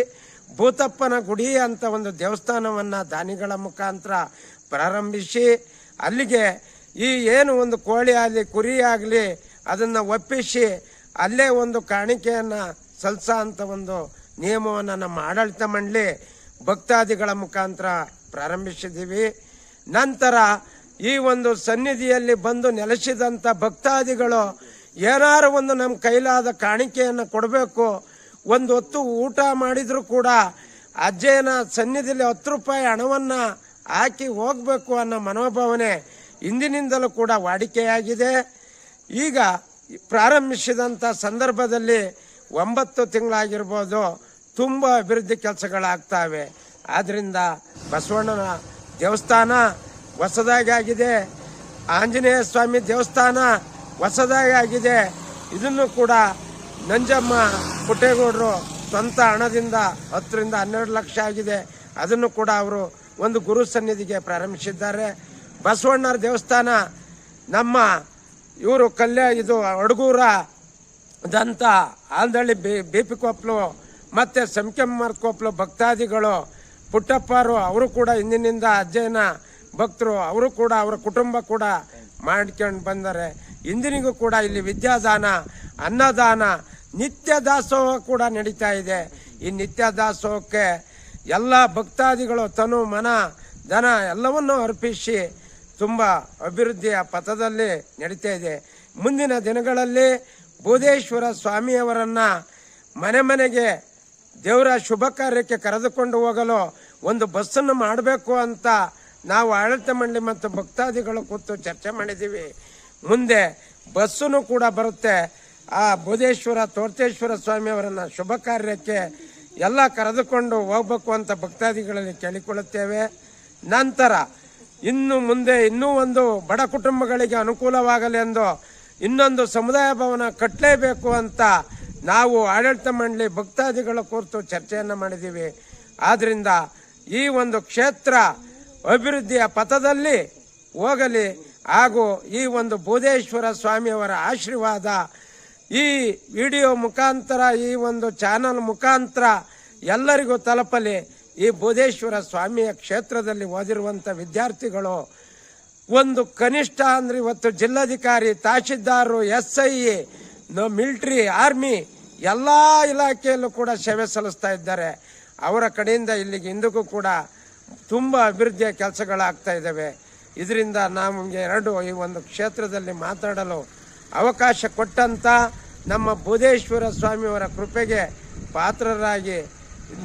ಭೂತಪ್ಪನ ಗುಡಿ ಅಂತ ಒಂದು ದೇವಸ್ಥಾನವನ್ನು ದಾನಿಗಳ ಮುಖಾಂತರ ಪ್ರಾರಂಭಿಸಿ ಅಲ್ಲಿಗೆ ಈ ಏನು ಒಂದು ಕೋಳಿ ಆಗಲಿ ಕುರಿ ಆಗಲಿ ಅದನ್ನು ಒಪ್ಪಿಸಿ ಅಲ್ಲೇ ಒಂದು ಕಾಣಿಕೆಯನ್ನು ಸಲ್ಲಿಸೋ ಅಂತ ಒಂದು ನಿಯಮವನ್ನು ನಮ್ಮ ಆಡಳಿತ ಮಂಡಳಿ ಭಕ್ತಾದಿಗಳ ಮುಖಾಂತರ ಪ್ರಾರಂಭಿಸಿದ್ದೀವಿ. ನಂತರ ಈ ಒಂದು ಸನ್ನಿಧಿಯಲ್ಲಿ ಬಂದು ನೆಲೆಸಿದಂಥ ಭಕ್ತಾದಿಗಳು ಏನಾರು ಒಂದು ನಮ್ಮ ಕೈಲಾದ ಕಾಣಿಕೆಯನ್ನು ಕೊಡಬೇಕು. ಒಂದು ಹೊತ್ತು ಊಟ ಮಾಡಿದರೂ ಕೂಡ ಅಜ್ಜಯ್ಯನ ಸನ್ನಿಧಿಯಲ್ಲಿ 10 ರೂಪಾಯಿ ಹಣವನ್ನು ಹಾಕಿ ಹೋಗಬೇಕು ಅನ್ನೋ ಮನೋಭಾವನೆ ಇಂದಿನಿಂದಲೂ ಕೂಡ ವಾಡಿಕೆಯಾಗಿದೆ. ಈಗ ಪ್ರಾರಂಭಿಸಿದಂಥ ಸಂದರ್ಭದಲ್ಲಿ 9 ತಿಂಗಳಾಗಿರ್ಬೋದು ತುಂಬ ಅಭಿವೃದ್ಧಿ ಕೆಲಸಗಳಾಗ್ತಾವೆ. ಆದ್ದರಿಂದ ಬಸವಣ್ಣನ ದೇವಸ್ಥಾನ ಹೊಸದಾಗಿ ಆಗಿದೆ, ಆಂಜನೇಯ ಸ್ವಾಮಿ ದೇವಸ್ಥಾನ ಹೊಸದಾಗಿ ಆಗಿದೆ. ಇದನ್ನು ಕೂಡ ನಂಜಮ್ಮ ಪುಟ್ಟೇಗೌಡರು ಸ್ವಂತ ಹಣದಿಂದ 10ರಿಂದ 12 ಲಕ್ಷ ಆಗಿದೆ. ಅದನ್ನು ಕೂಡ ಅವರು ಒಂದು ಗುರು ಸನ್ನಿಧಿಗೆ ಪ್ರಾರಂಭಿಸಿದ್ದಾರೆ. ಬಸವಣ್ಣರ ದೇವಸ್ಥಾನ ನಮ್ಮ ಇವರು ಇದು ಅಡಗೂರ ದಂತ ಆಲ್ದಳ್ಳಿ ಬಿಪಿ ಕೊಪ್ಪಲು ಮತ್ತು ಸಂಕೆಮ್ಮರ ಕೊಪ್ಪಲು ಭಕ್ತಾದಿಗಳು ಪುಟ್ಟಪ್ಪರು ಅವರು ಕೂಡ ಇಂದಿನಿಂದ ಅಜ್ಜಯ್ಯನ ಭಕ್ತರು ಅವರು ಕೂಡ ಅವರ ಕುಟುಂಬ ಕೂಡ ಮಾಡ್ಕೊಂಡು ಬಂದರೆ ಇಂದಿನಿಗೂ ಕೂಡ ಇಲ್ಲಿ ವಿದ್ಯಾದಾನ, ಅನ್ನದಾನ, ನಿತ್ಯ ದಾಸೋಹ ಕೂಡ ನಡೀತಾ ಇದೆ. ಈ ನಿತ್ಯ ದಾಸೋಹಕ್ಕೆ ಎಲ್ಲ ಭಕ್ತಾದಿಗಳು ತನು ಮನ ಧನ ಎಲ್ಲವನ್ನೂ ಅರ್ಪಿಸಿ ತುಂಬ ಅಭಿವೃದ್ಧಿಯ ಪಥದಲ್ಲಿ ನಡೀತಾ ಇದೆ. ಮುಂದಿನ ದಿನಗಳಲ್ಲಿ ಬೋಧೇಶ್ವರ ಸ್ವಾಮಿಯವರನ್ನು ಮನೆ ಮನೆಗೆ ದೇವರ ಶುಭ ಕಾರ್ಯಕ್ಕೆ ಕರೆದುಕೊಂಡು ಹೋಗಲು ಒಂದು ಬಸ್ಸನ್ನು ಮಾಡಬೇಕು ಅಂತ ನಾವು ಆಡಳಿತ ಮಂಡಳಿ ಮತ್ತು ಭಕ್ತಾದಿಗಳು ಕೂತು ಚರ್ಚೆ ಮಾಡಿದ್ದೀವಿ. ಮುಂದೆ ಬಸ್ಸನ್ನು ಕೂಡ ಬರುತ್ತೆ. ಆ ಬೋಧೇಶ್ವರ ತೋರ್ತೇಶ್ವರ ಸ್ವಾಮಿಯವರನ್ನು ಶುಭ ಕಾರ್ಯಕ್ಕೆ ಎಲ್ಲ ಕರೆದುಕೊಂಡು ಹೋಗ್ಬೇಕು ಅಂತ ಭಕ್ತಾದಿಗಳಲ್ಲಿ ಕೇಳಿಕೊಳ್ಳುತ್ತೇವೆ. ನಂತರ ಇನ್ನು ಮುಂದೆ ಇನ್ನೂ ಒಂದು ಬಡ ಕುಟುಂಬಗಳಿಗೆ ಅನುಕೂಲವಾಗಲಿ ಎಂದು ಇನ್ನೊಂದು ಸಮುದಾಯ ಭವನ ಕಟ್ಟಲೇಬೇಕು ಅಂತ ನಾವು ಆಡಳಿತ ಮಂಡಳಿ ಭಕ್ತಾದಿಗಳ ಕುರಿತು ಚರ್ಚೆಯನ್ನು ಮಾಡಿದ್ದೀವಿ. ಆದ್ದರಿಂದ ಈ ಒಂದು ಕ್ಷೇತ್ರ ಅಭಿವೃದ್ಧಿಯ ಪಥದಲ್ಲಿ ಹೋಗಲಿ ಹಾಗೂ ಈ ಒಂದು ಬೋಧೇಶ್ವರ ಸ್ವಾಮಿಯವರ ಆಶೀರ್ವಾದ ಈ ವಿಡಿಯೋ ಮುಖಾಂತರ ಈ ಒಂದು ಚಾನಲ್ ಮುಖಾಂತರ ಎಲ್ಲರಿಗೂ ತಲುಪಲಿ. ಈ ಬೋಧೇಶ್ವರ ಸ್ವಾಮಿಯ ಕ್ಷೇತ್ರದಲ್ಲಿ ಓದಿರುವಂಥ ವಿದ್ಯಾರ್ಥಿಗಳು ಒಂದು ಕನಿಷ್ಠ ಅಂದ್ರೆ ಇವತ್ತು ಜಿಲ್ಲಾಧಿಕಾರಿ, ತಹಶೀಲ್ದಾರರು, SI, ಮಿಲಿಟರಿ, ಆರ್ಮಿ ಎಲ್ಲ ಇಲಾಖೆಯಲ್ಲೂ ಕೂಡ ಸೇವೆ ಸಲ್ಲಿಸ್ತಾ ಇದ್ದಾರೆ. ಅವರ ಕಡೆಯಿಂದ ಇಲ್ಲಿಗೆ ಇಂದಿಗೂ ಕೂಡ ತುಂಬ ಅಭಿವೃದ್ಧಿಯ ಕೆಲಸಗಳಾಗ್ತಾ ಇದ್ದಾವೆ. ಇದರಿಂದ ನಮಗೆ ಈ ಒಂದು ಕ್ಷೇತ್ರದಲ್ಲಿ ಮಾತಾಡಲು ಅವಕಾಶ ಕೊಟ್ಟಂತ ನಮ್ಮ ಬೋಧೇಶ್ವರ ಸ್ವಾಮಿಯವರ ಕೃಪೆಗೆ ಪಾತ್ರರಾಗಿ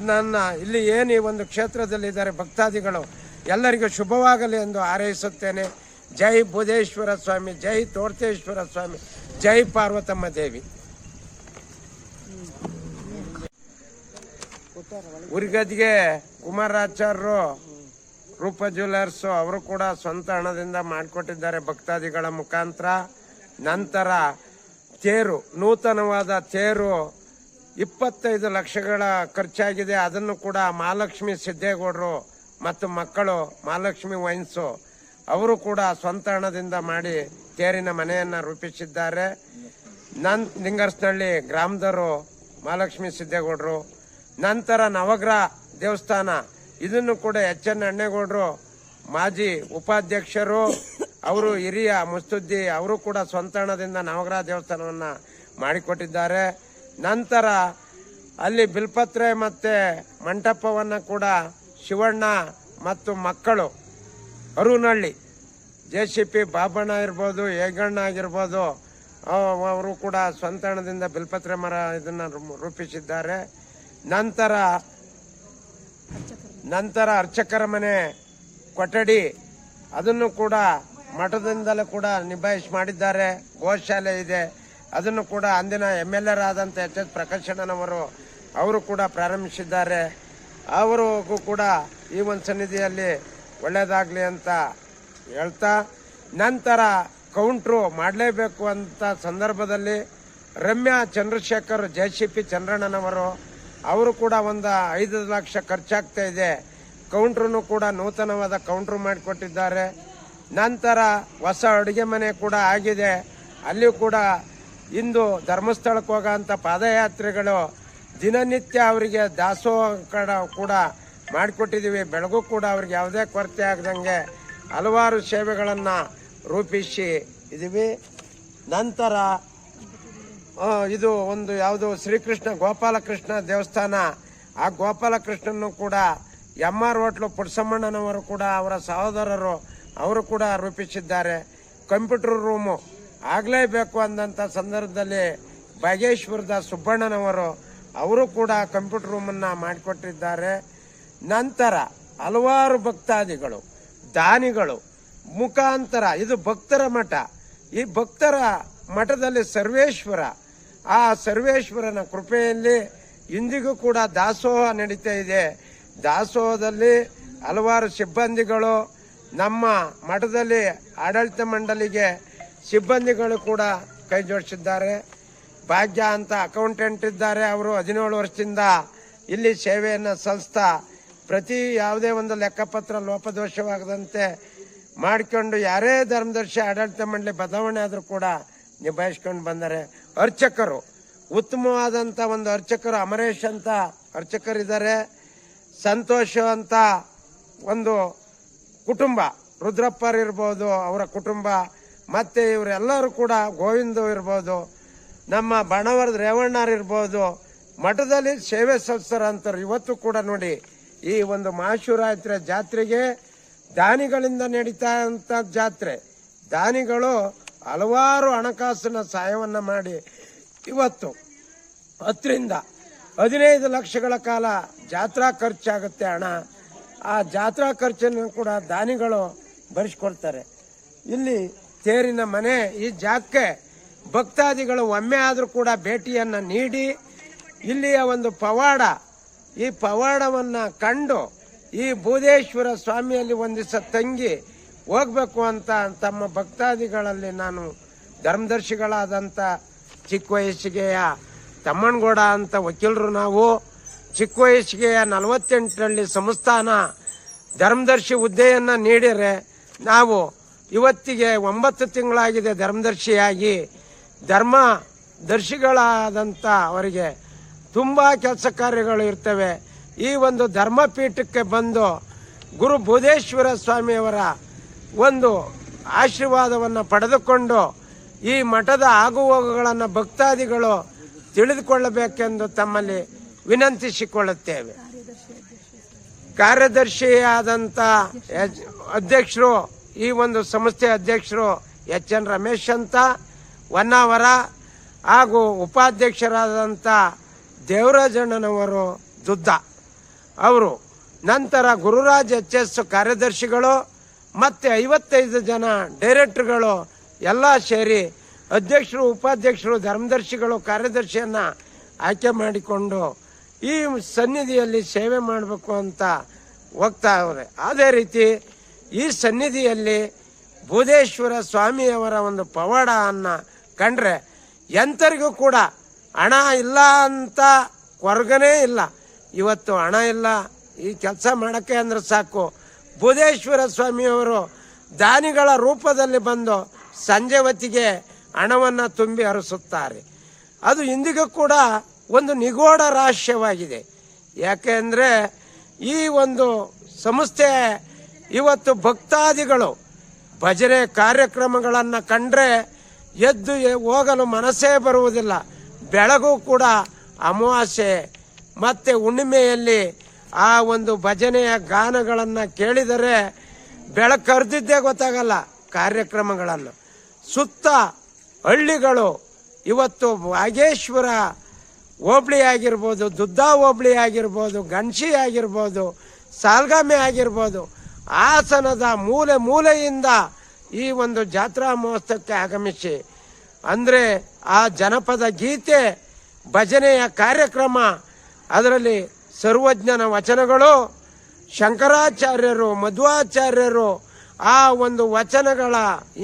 ನನ್ನ ಇಲ್ಲಿ ಏನು ಈ ಒಂದು ಕ್ಷೇತ್ರದಲ್ಲಿದ್ದಾರೆ ಭಕ್ತಾದಿಗಳು ಎಲ್ಲರಿಗೂ ಶುಭವಾಗಲಿ ಎಂದು ಹಾರೈಸುತ್ತೇನೆ. ಜೈ ಬೋಧೇಶ್ವರ ಸ್ವಾಮಿ, ಜೈ ತೋರ್ತೇಶ್ವರ ಸ್ವಾಮಿ, ಜೈ ಪಾರ್ವತಮ್ಮ ದೇವಿ. ಉರಿಗದ್ಗೆ ಕುಮಾರಾಚಾರ್ಯರು ರೂಪ ಜ್ಯುವೆಲರ್ಸ್ ಅವರು ಕೂಡ ಸ್ವಂತ ಹಣದಿಂದ ಮಾಡಿಕೊಟ್ಟಿದ್ದಾರೆ ಭಕ್ತಾದಿಗಳ ಮುಖಾಂತರ. ನಂತರ ತೇರು, ನೂತನವಾದ ತೇರು 25 ಲಕ್ಷಗಳ ಖರ್ಚಾಗಿದೆ. ಅದನ್ನು ಕೂಡ ಮಹಾಲಕ್ಷ್ಮಿ ಸಿದ್ದೇಗೌಡರು ಮತ್ತು ಮಕ್ಕಳು ಮಹಾಲಕ್ಷ್ಮಿ ವೈನ್ಸು ಅವರು ಕೂಡ ಸ್ವಂತ ಹಣದಿಂದ ಮಾಡಿ ತೇರಿನ ಮನೆಯನ್ನ ರೂಪಿಸಿದ್ದಾರೆ. ಲಿಂಗರ್ಸ್ನಹಳ್ಳಿ ಗ್ರಾಮದವರು ಮಹಾಲಕ್ಷ್ಮಿ ಸಿದ್ದೇಗೌಡರು. ನಂತರ ನವಗ್ರಹ ದೇವಸ್ಥಾನ, ಇದನ್ನು ಕೂಡ ಎಚ್.ಎನ್. ಅಣ್ಣೇಗೌಡರು ಮಾಜಿ ಉಪಾಧ್ಯಕ್ಷರು, ಅವರು ಹಿರಿಯ ಮುಸ್ತುದ್ದಿ, ಅವರು ಕೂಡ ಸ್ವಂತ ಹಣದಿಂದ ನವಗ್ರಹ ದೇವಸ್ಥಾನವನ್ನ ಮಾಡಿಕೊಟ್ಟಿದ್ದಾರೆ. ನಂತರ ಅಲ್ಲಿ ಬಿಲ್ಪತ್ರೆ ಮತ್ತೆ ಮಂಟಪವನ್ನ ಕೂಡ ಶಿವಣ್ಣ ಮತ್ತು ಮಕ್ಕಳು ಅರುನಹಳ್ಳಿ JCP ಬಾಬಣ್ಣ ಇರ್ಬೋದು, ಹೇಗಣ್ಣ ಆಗಿರ್ಬೋದು, ಅವರು ಕೂಡ ಸ್ವಂತ ಹಣದಿಂದ ಬಿಲ್ಪತ್ರೆ ಮರ ಇದನ್ನ ರೂಪಿಸಿದ್ದಾರೆ. ನಂತರ ಅರ್ಚಕರ ಮನೆ ಕೊಠಡಿ, ಅದನ್ನು ಕೂಡ ಮಠದಿಂದಲೂ ಕೂಡ ನಿಭಾಯಿಸಿ ಮಾಡಿದ್ದಾರೆ. ಗೋಶಾಲೆ ಇದೆ, ಅದನ್ನು ಕೂಡ ಅಂದಿನ MLA ಆದಂಥ H.S. ಪ್ರಕಾಶಣ್ಣನವರು ಅವರು ಕೂಡ ಪ್ರಾರಂಭಿಸಿದ್ದಾರೆ. ಅವರಿಗೂ ಕೂಡ ಈ ಒಂದು ಸನ್ನಿಧಿಯಲ್ಲಿ ಒಳ್ಳೆಯದಾಗಲಿ ಅಂತ ಹೇಳ್ತಾ, ನಂತರ ಕೌಂಟ್ರು ಮಾಡಲೇಬೇಕು ಅಂತ ಸಂದರ್ಭದಲ್ಲಿ ರಮ್ಯಾ ಚಂದ್ರಶೇಖರ್ JCP ಚಂದ್ರಣ್ಣನವರು ಅವರು ಕೂಡ ಒಂದು 5 ಲಕ್ಷ ಖರ್ಚಾಗ್ತಾ ಇದೆ. ಕೌಂಟ್ರನ್ನು ಕೂಡ ನೂತನವಾದ ಕೌಂಟ್ರು ಮಾಡಿಕೊಟ್ಟಿದ್ದಾರೆ. ನಂತರ ಹೊಸ ಅಡುಗೆ ಮನೆ ಕೂಡ ಆಗಿದೆ. ಅಲ್ಲಿಯೂ ಕೂಡ ಇಂದು ಧರ್ಮಸ್ಥಳಕ್ಕೆ ಹೋಗೋಂಥ ಪಾದಯಾತ್ರೆಗಳು ದಿನನಿತ್ಯ ಅವರಿಗೆ ದಾಸೋಹ ಕೂಡ ಮಾಡಿಕೊಟ್ಟಿದ್ದೀವಿ. ಬೆಳಗೂ ಕೂಡ ಅವ್ರಿಗೆ ಯಾವುದೇ ಕೊರತೆ ಆಗದಂಗೆ ಹಲವಾರು ಸೇವೆಗಳನ್ನು ರೂಪಿಸಿ ಇದ್ದೀವಿ. ನಂತರ ಇದು ಒಂದು ಯಾವುದು ಶ್ರೀಕೃಷ್ಣ ಗೋಪಾಲಕೃಷ್ಣ ದೇವಸ್ಥಾನ, ಆ ಗೋಪಾಲಕೃಷ್ಣನ್ನು ಕೂಡ MR ಹೋಟ್ಲು ಪುಡ್ಸಮ್ಮಣ್ಣನವರು ಕೂಡ ಅವರ ಸಹೋದರರು ಅವರು ಕೂಡ ರೂಪಿಸಿದ್ದಾರೆ. ಕಂಪ್ಯೂಟರ್ ರೂಮು ಆಗಲೇಬೇಕು ಅಂದಂಥ ಸಂದರ್ಭದಲ್ಲಿ ಭಾಗೇಶ್ವರದ ಸುಬ್ಬಣ್ಣನವರು ಅವರು ಕೂಡ ಕಂಪ್ಯೂಟರ್ ರೂಮನ್ನು ಮಾಡಿಕೊಟ್ಟಿದ್ದಾರೆ. ನಂತರ ಹಲವಾರು ಭಕ್ತಾದಿಗಳು ದಾನಿಗಳು ಮುಖಾಂತರ ಇದು ಭಕ್ತರ ಮಠ. ಈ ಭಕ್ತರ ಮಠದಲ್ಲಿ ಸರ್ವೇಶ್ವರ, ಆ ಸರ್ವೇಶ್ವರನ ಕೃಪೆಯಲ್ಲಿ ಇಂದಿಗೂ ಕೂಡ ದಾಸೋಹ ನಡೀತಾ ಇದೆ. ದಾಸೋಹದಲ್ಲಿ ಹಲವಾರು ಸಿಬ್ಬಂದಿಗಳು, ನಮ್ಮ ಮಠದಲ್ಲಿ ಆಡಳಿತ ಮಂಡಳಿಗೆ ಸಿಬ್ಬಂದಿಗಳು ಕೂಡ ಕೈ ಜೋಡಿಸಿದ್ದಾರೆ. ಭಾಗ್ಯ ಅಂತ ಅಕೌಂಟೆಂಟ್ ಇದ್ದಾರೆ, ಅವರು 17 ವರ್ಷದಿಂದ ಇಲ್ಲಿ ಸೇವೆಯನ್ನು ಸಲ್ಲಿಸ್ತಾ ಪ್ರತಿ ಯಾವುದೇ ಒಂದು ಲೆಕ್ಕಪತ್ರ ಲೋಪದೋಷವಾಗದಂತೆ ಮಾಡಿಕೊಂಡು ಯಾರೇ ಧರ್ಮದರ್ಶಿ ಆಡಳಿತ ಮಂಡಳಿ ಬದಲಾವಣೆ ಆದರೂ ಕೂಡ ನಿಭಾಯಿಸ್ಕೊಂಡು ಬಂದರೆ. ಅರ್ಚಕರು ಉತ್ತಮವಾದಂಥ ಒಂದು ಅರ್ಚಕರು, ಅಮರೇಶ್ ಅಂತ ಅರ್ಚಕರಿದ್ದಾರೆ, ಸಂತೋಷ ಅಂತ ಒಂದು ಕುಟುಂಬ, ರುದ್ರಪ್ಪರ್ ಇರ್ಬೋದು ಅವರ ಕುಟುಂಬ, ಮತ್ತೆ ಇವರೆಲ್ಲರೂ ಕೂಡ ಗೋವಿಂದ ಇರ್ಬೋದು, ನಮ್ಮ ಬಣವರದ ರೇವಣ್ಣರು ಇರ್ಬೋದು, ಮಠದಲ್ಲಿ ಸೇವೆ ಸಲ್ಲಿಸ್ತಾರ ಅಂತಾರೆ. ಇವತ್ತು ಕೂಡ ನೋಡಿ ಈ ಒಂದು ಮಹಾಶಿವರಾತ್ರಿ ಜಾತ್ರೆಗೆ ದಾನಿಗಳಿಂದ ನಡೀತಾ ಅಂತ ಜಾತ್ರೆ, ದಾನಿಗಳು ಹಲವಾರು ಹಣಕಾಸಿನ ಸಹಾಯವನ್ನ ಮಾಡಿ ಇವತ್ತು 10 ರಿಂದ 15 ಲಕ್ಷಗಳ ಕಾಲ ಜಾತ್ರಾ ಖರ್ಚಾಗುತ್ತೆ ಹಣ. ಆ ಜಾತ್ರಾ ಖರ್ಚನ್ನು ಕೂಡ ದಾನಿಗಳು ಭರಿಸ್ಕೊಡ್ತಾರೆ. ಇಲ್ಲಿ ತೇರಿನ ಮನೆ, ಈ ಜಾಗಕ್ಕೆ ಭಕ್ತಾದಿಗಳು ಒಮ್ಮೆ ಆದರೂ ಕೂಡ ಭೇಟಿಯನ್ನ ನೀಡಿ ಇಲ್ಲಿಯ ಒಂದು ಪವಾಡ, ಈ ಪವಾಡವನ್ನ ಕಂಡು ಈ ಬೂದೇಶ್ವರ ಸ್ವಾಮಿಯಲ್ಲಿ ಒಂದು ದಿವಸ ತಂಗಿ ಹೋಗ್ಬೇಕು ಅಂತ ತಮ್ಮ ಭಕ್ತಾದಿಗಳಲ್ಲಿ ನಾನು ಧರ್ಮದರ್ಶಿಗಳಾದಂಥ ಚಿಕ್ಕ ವಯಸ್ಸಿಗೆಯ ತಮ್ಮನಗೌಡ ಅಂತ ವಕೀಲರು, ನಾವು ಚಿಕ್ಕ ವಯಸ್ಸಿಗೆಯ 48ರಲ್ಲಿ ಸಂಸ್ಥಾನ ಧರ್ಮದರ್ಶಿ ಹುದ್ದೆಯನ್ನು ನೀಡಿದರೆ ನಾವು ಇವತ್ತಿಗೆ 9 ತಿಂಗಳಾಗಿದೆ ಧರ್ಮದರ್ಶಿಯಾಗಿ. ಧರ್ಮದರ್ಶಿಗಳಾದಂಥ ಅವರಿಗೆ ತುಂಬ ಕೆಲಸ ಕಾರ್ಯಗಳು ಇರ್ತವೆ. ಈ ಒಂದು ಧರ್ಮಪೀಠಕ್ಕೆ ಬಂದು ಗುರು ಬೂದೇಶ್ವರ ಸ್ವಾಮಿಯವರ ಒಂದು ಆಶೀರ್ವಾದವನ್ನು ಪಡೆದುಕೊಂಡು ಈ ಮಠದ ಆಗುಹೋಗುಗಳನ್ನು ಭಕ್ತಾದಿಗಳು ತಿಳಿದುಕೊಳ್ಳಬೇಕೆಂದು ತಮ್ಮಲ್ಲಿ ವಿನಂತಿಸಿಕೊಳ್ಳುತ್ತೇವೆ. ಕಾರ್ಯದರ್ಶಿಯಾದಂಥ ಅಧ್ಯಕ್ಷರು, ಈ ಒಂದು ಸಂಸ್ಥೆ ಅಧ್ಯಕ್ಷರು H.N. ರಮೇಶ್ ಅಂತ ಹೊನ್ನಾವರ, ಹಾಗೂ ಉಪಾಧ್ಯಕ್ಷರಾದಂಥ ದೇವರಾಜಣ್ಣನವರು ದುದ್ದ ಅವರು, ನಂತರ ಗುರುರಾಜ್ H.S. ಕಾರ್ಯದರ್ಶಿಗಳು ಮತ್ತೆ 55 ಜನ ಡೈರೆಕ್ಟರ್ಗಳು ಎಲ್ಲ ಸೇರಿ ಅಧ್ಯಕ್ಷರು, ಉಪಾಧ್ಯಕ್ಷರು, ಧರ್ಮದರ್ಶಿಗಳು, ಕಾರ್ಯದರ್ಶಿಯನ್ನ ಆಯ್ಕೆ ಮಾಡಿಕೊಂಡು ಈ ಸನ್ನಿಧಿಯಲ್ಲಿ ಸೇವೆ ಮಾಡಬೇಕು ಅಂತ ಹೋಗ್ತಾ ಅವ್ರೆ. ಅದೇ ರೀತಿ ಈ ಸನ್ನಿಧಿಯಲ್ಲಿ ಬೂದೇಶ್ವರ ಸ್ವಾಮಿಯವರ ಒಂದು ಪವಾಡವನ್ನು ಕಂಡ್ರೆ ಎಂಥರಿಗೂ ಕೂಡ ಹಣ ಇಲ್ಲ ಅಂತ ಕೊರಗನೇ ಇಲ್ಲ. ಇವತ್ತು ಹಣ ಇಲ್ಲ, ಈ ಕೆಲಸ ಮಾಡೋಕ್ಕೆ ಅಂದ್ರೆ ಸಾಕು, ಬೂದೇಶ್ವರ ಸ್ವಾಮಿಯವರು ದಾನಿಗಳ ರೂಪದಲ್ಲಿ ಬಂದು ಸಂಜೆ ಹೊತ್ತಿಗೆ ಹಣವನ್ನು ತುಂಬಿ ಹರಿಸುತ್ತಾರೆ. ಅದು ಇಂದಿಗೂ ಕೂಡ ಒಂದು ನಿಗೂಢ ರಹಸ್ಯವಾಗಿದೆ. ಯಾಕೆಂದರೆ ಈ ಒಂದು ಸಂಸ್ಥೆ ಇವತ್ತು ಭಕ್ತಾದಿಗಳು ಭಜನೆ ಕಾರ್ಯಕ್ರಮಗಳನ್ನು ಕಂಡ್ರೆ ಎದ್ದು ಹೋಗಲು ಮನಸ್ಸೇ ಬರುವುದಿಲ್ಲ. ಬೆಳಗೂ ಕೂಡ ಅಮಾವಾಸ್ಯೆ ಮತ್ತು ಹುಣ್ಣಿಮೆಯಲ್ಲಿ ಆ ಒಂದು ಭಜನೆಯ ಗಾನಗಳನ್ನು ಕೇಳಿದರೆ ಬೆಳಕು ಹರಿದಿದ್ದೇ ಗೊತ್ತಾಗಲ್ಲ. ಕಾರ್ಯಕ್ರಮಗಳನ್ನು ಸುತ್ತ ಹಳ್ಳಿಗಳು ಇವತ್ತು ವಾಗೇಶ್ವರ ಹೋಬಳಿ ಆಗಿರ್ಬೋದು, ದುದ್ದಾ ಹೋಬಳಿ ಆಗಿರ್ಬೋದು, ಗಣಸಿ ಆಗಿರ್ಬೋದು, ಸಾಲ್ಗಾಮೆ ಆಗಿರ್ಬೋದು, ಹಾಸನದ ಮೂಲೆ ಮೂಲೆಯಿಂದ ಈ ಒಂದು ಜಾತ್ರಾ ಮಹೋತ್ಸವಕ್ಕೆ ಆಗಮಿಸಿ ಅಂದರೆ ಆ ಜನಪದ ಗೀತೆ ಭಜನೆಯ ಕಾರ್ಯಕ್ರಮ, ಅದರಲ್ಲಿ ಸರ್ವಜ್ಞನ ವಚನಗಳು, ಶಂಕರಾಚಾರ್ಯರು, ಮಧ್ವಾಚಾರ್ಯರು ಆ ಒಂದು ವಚನಗಳ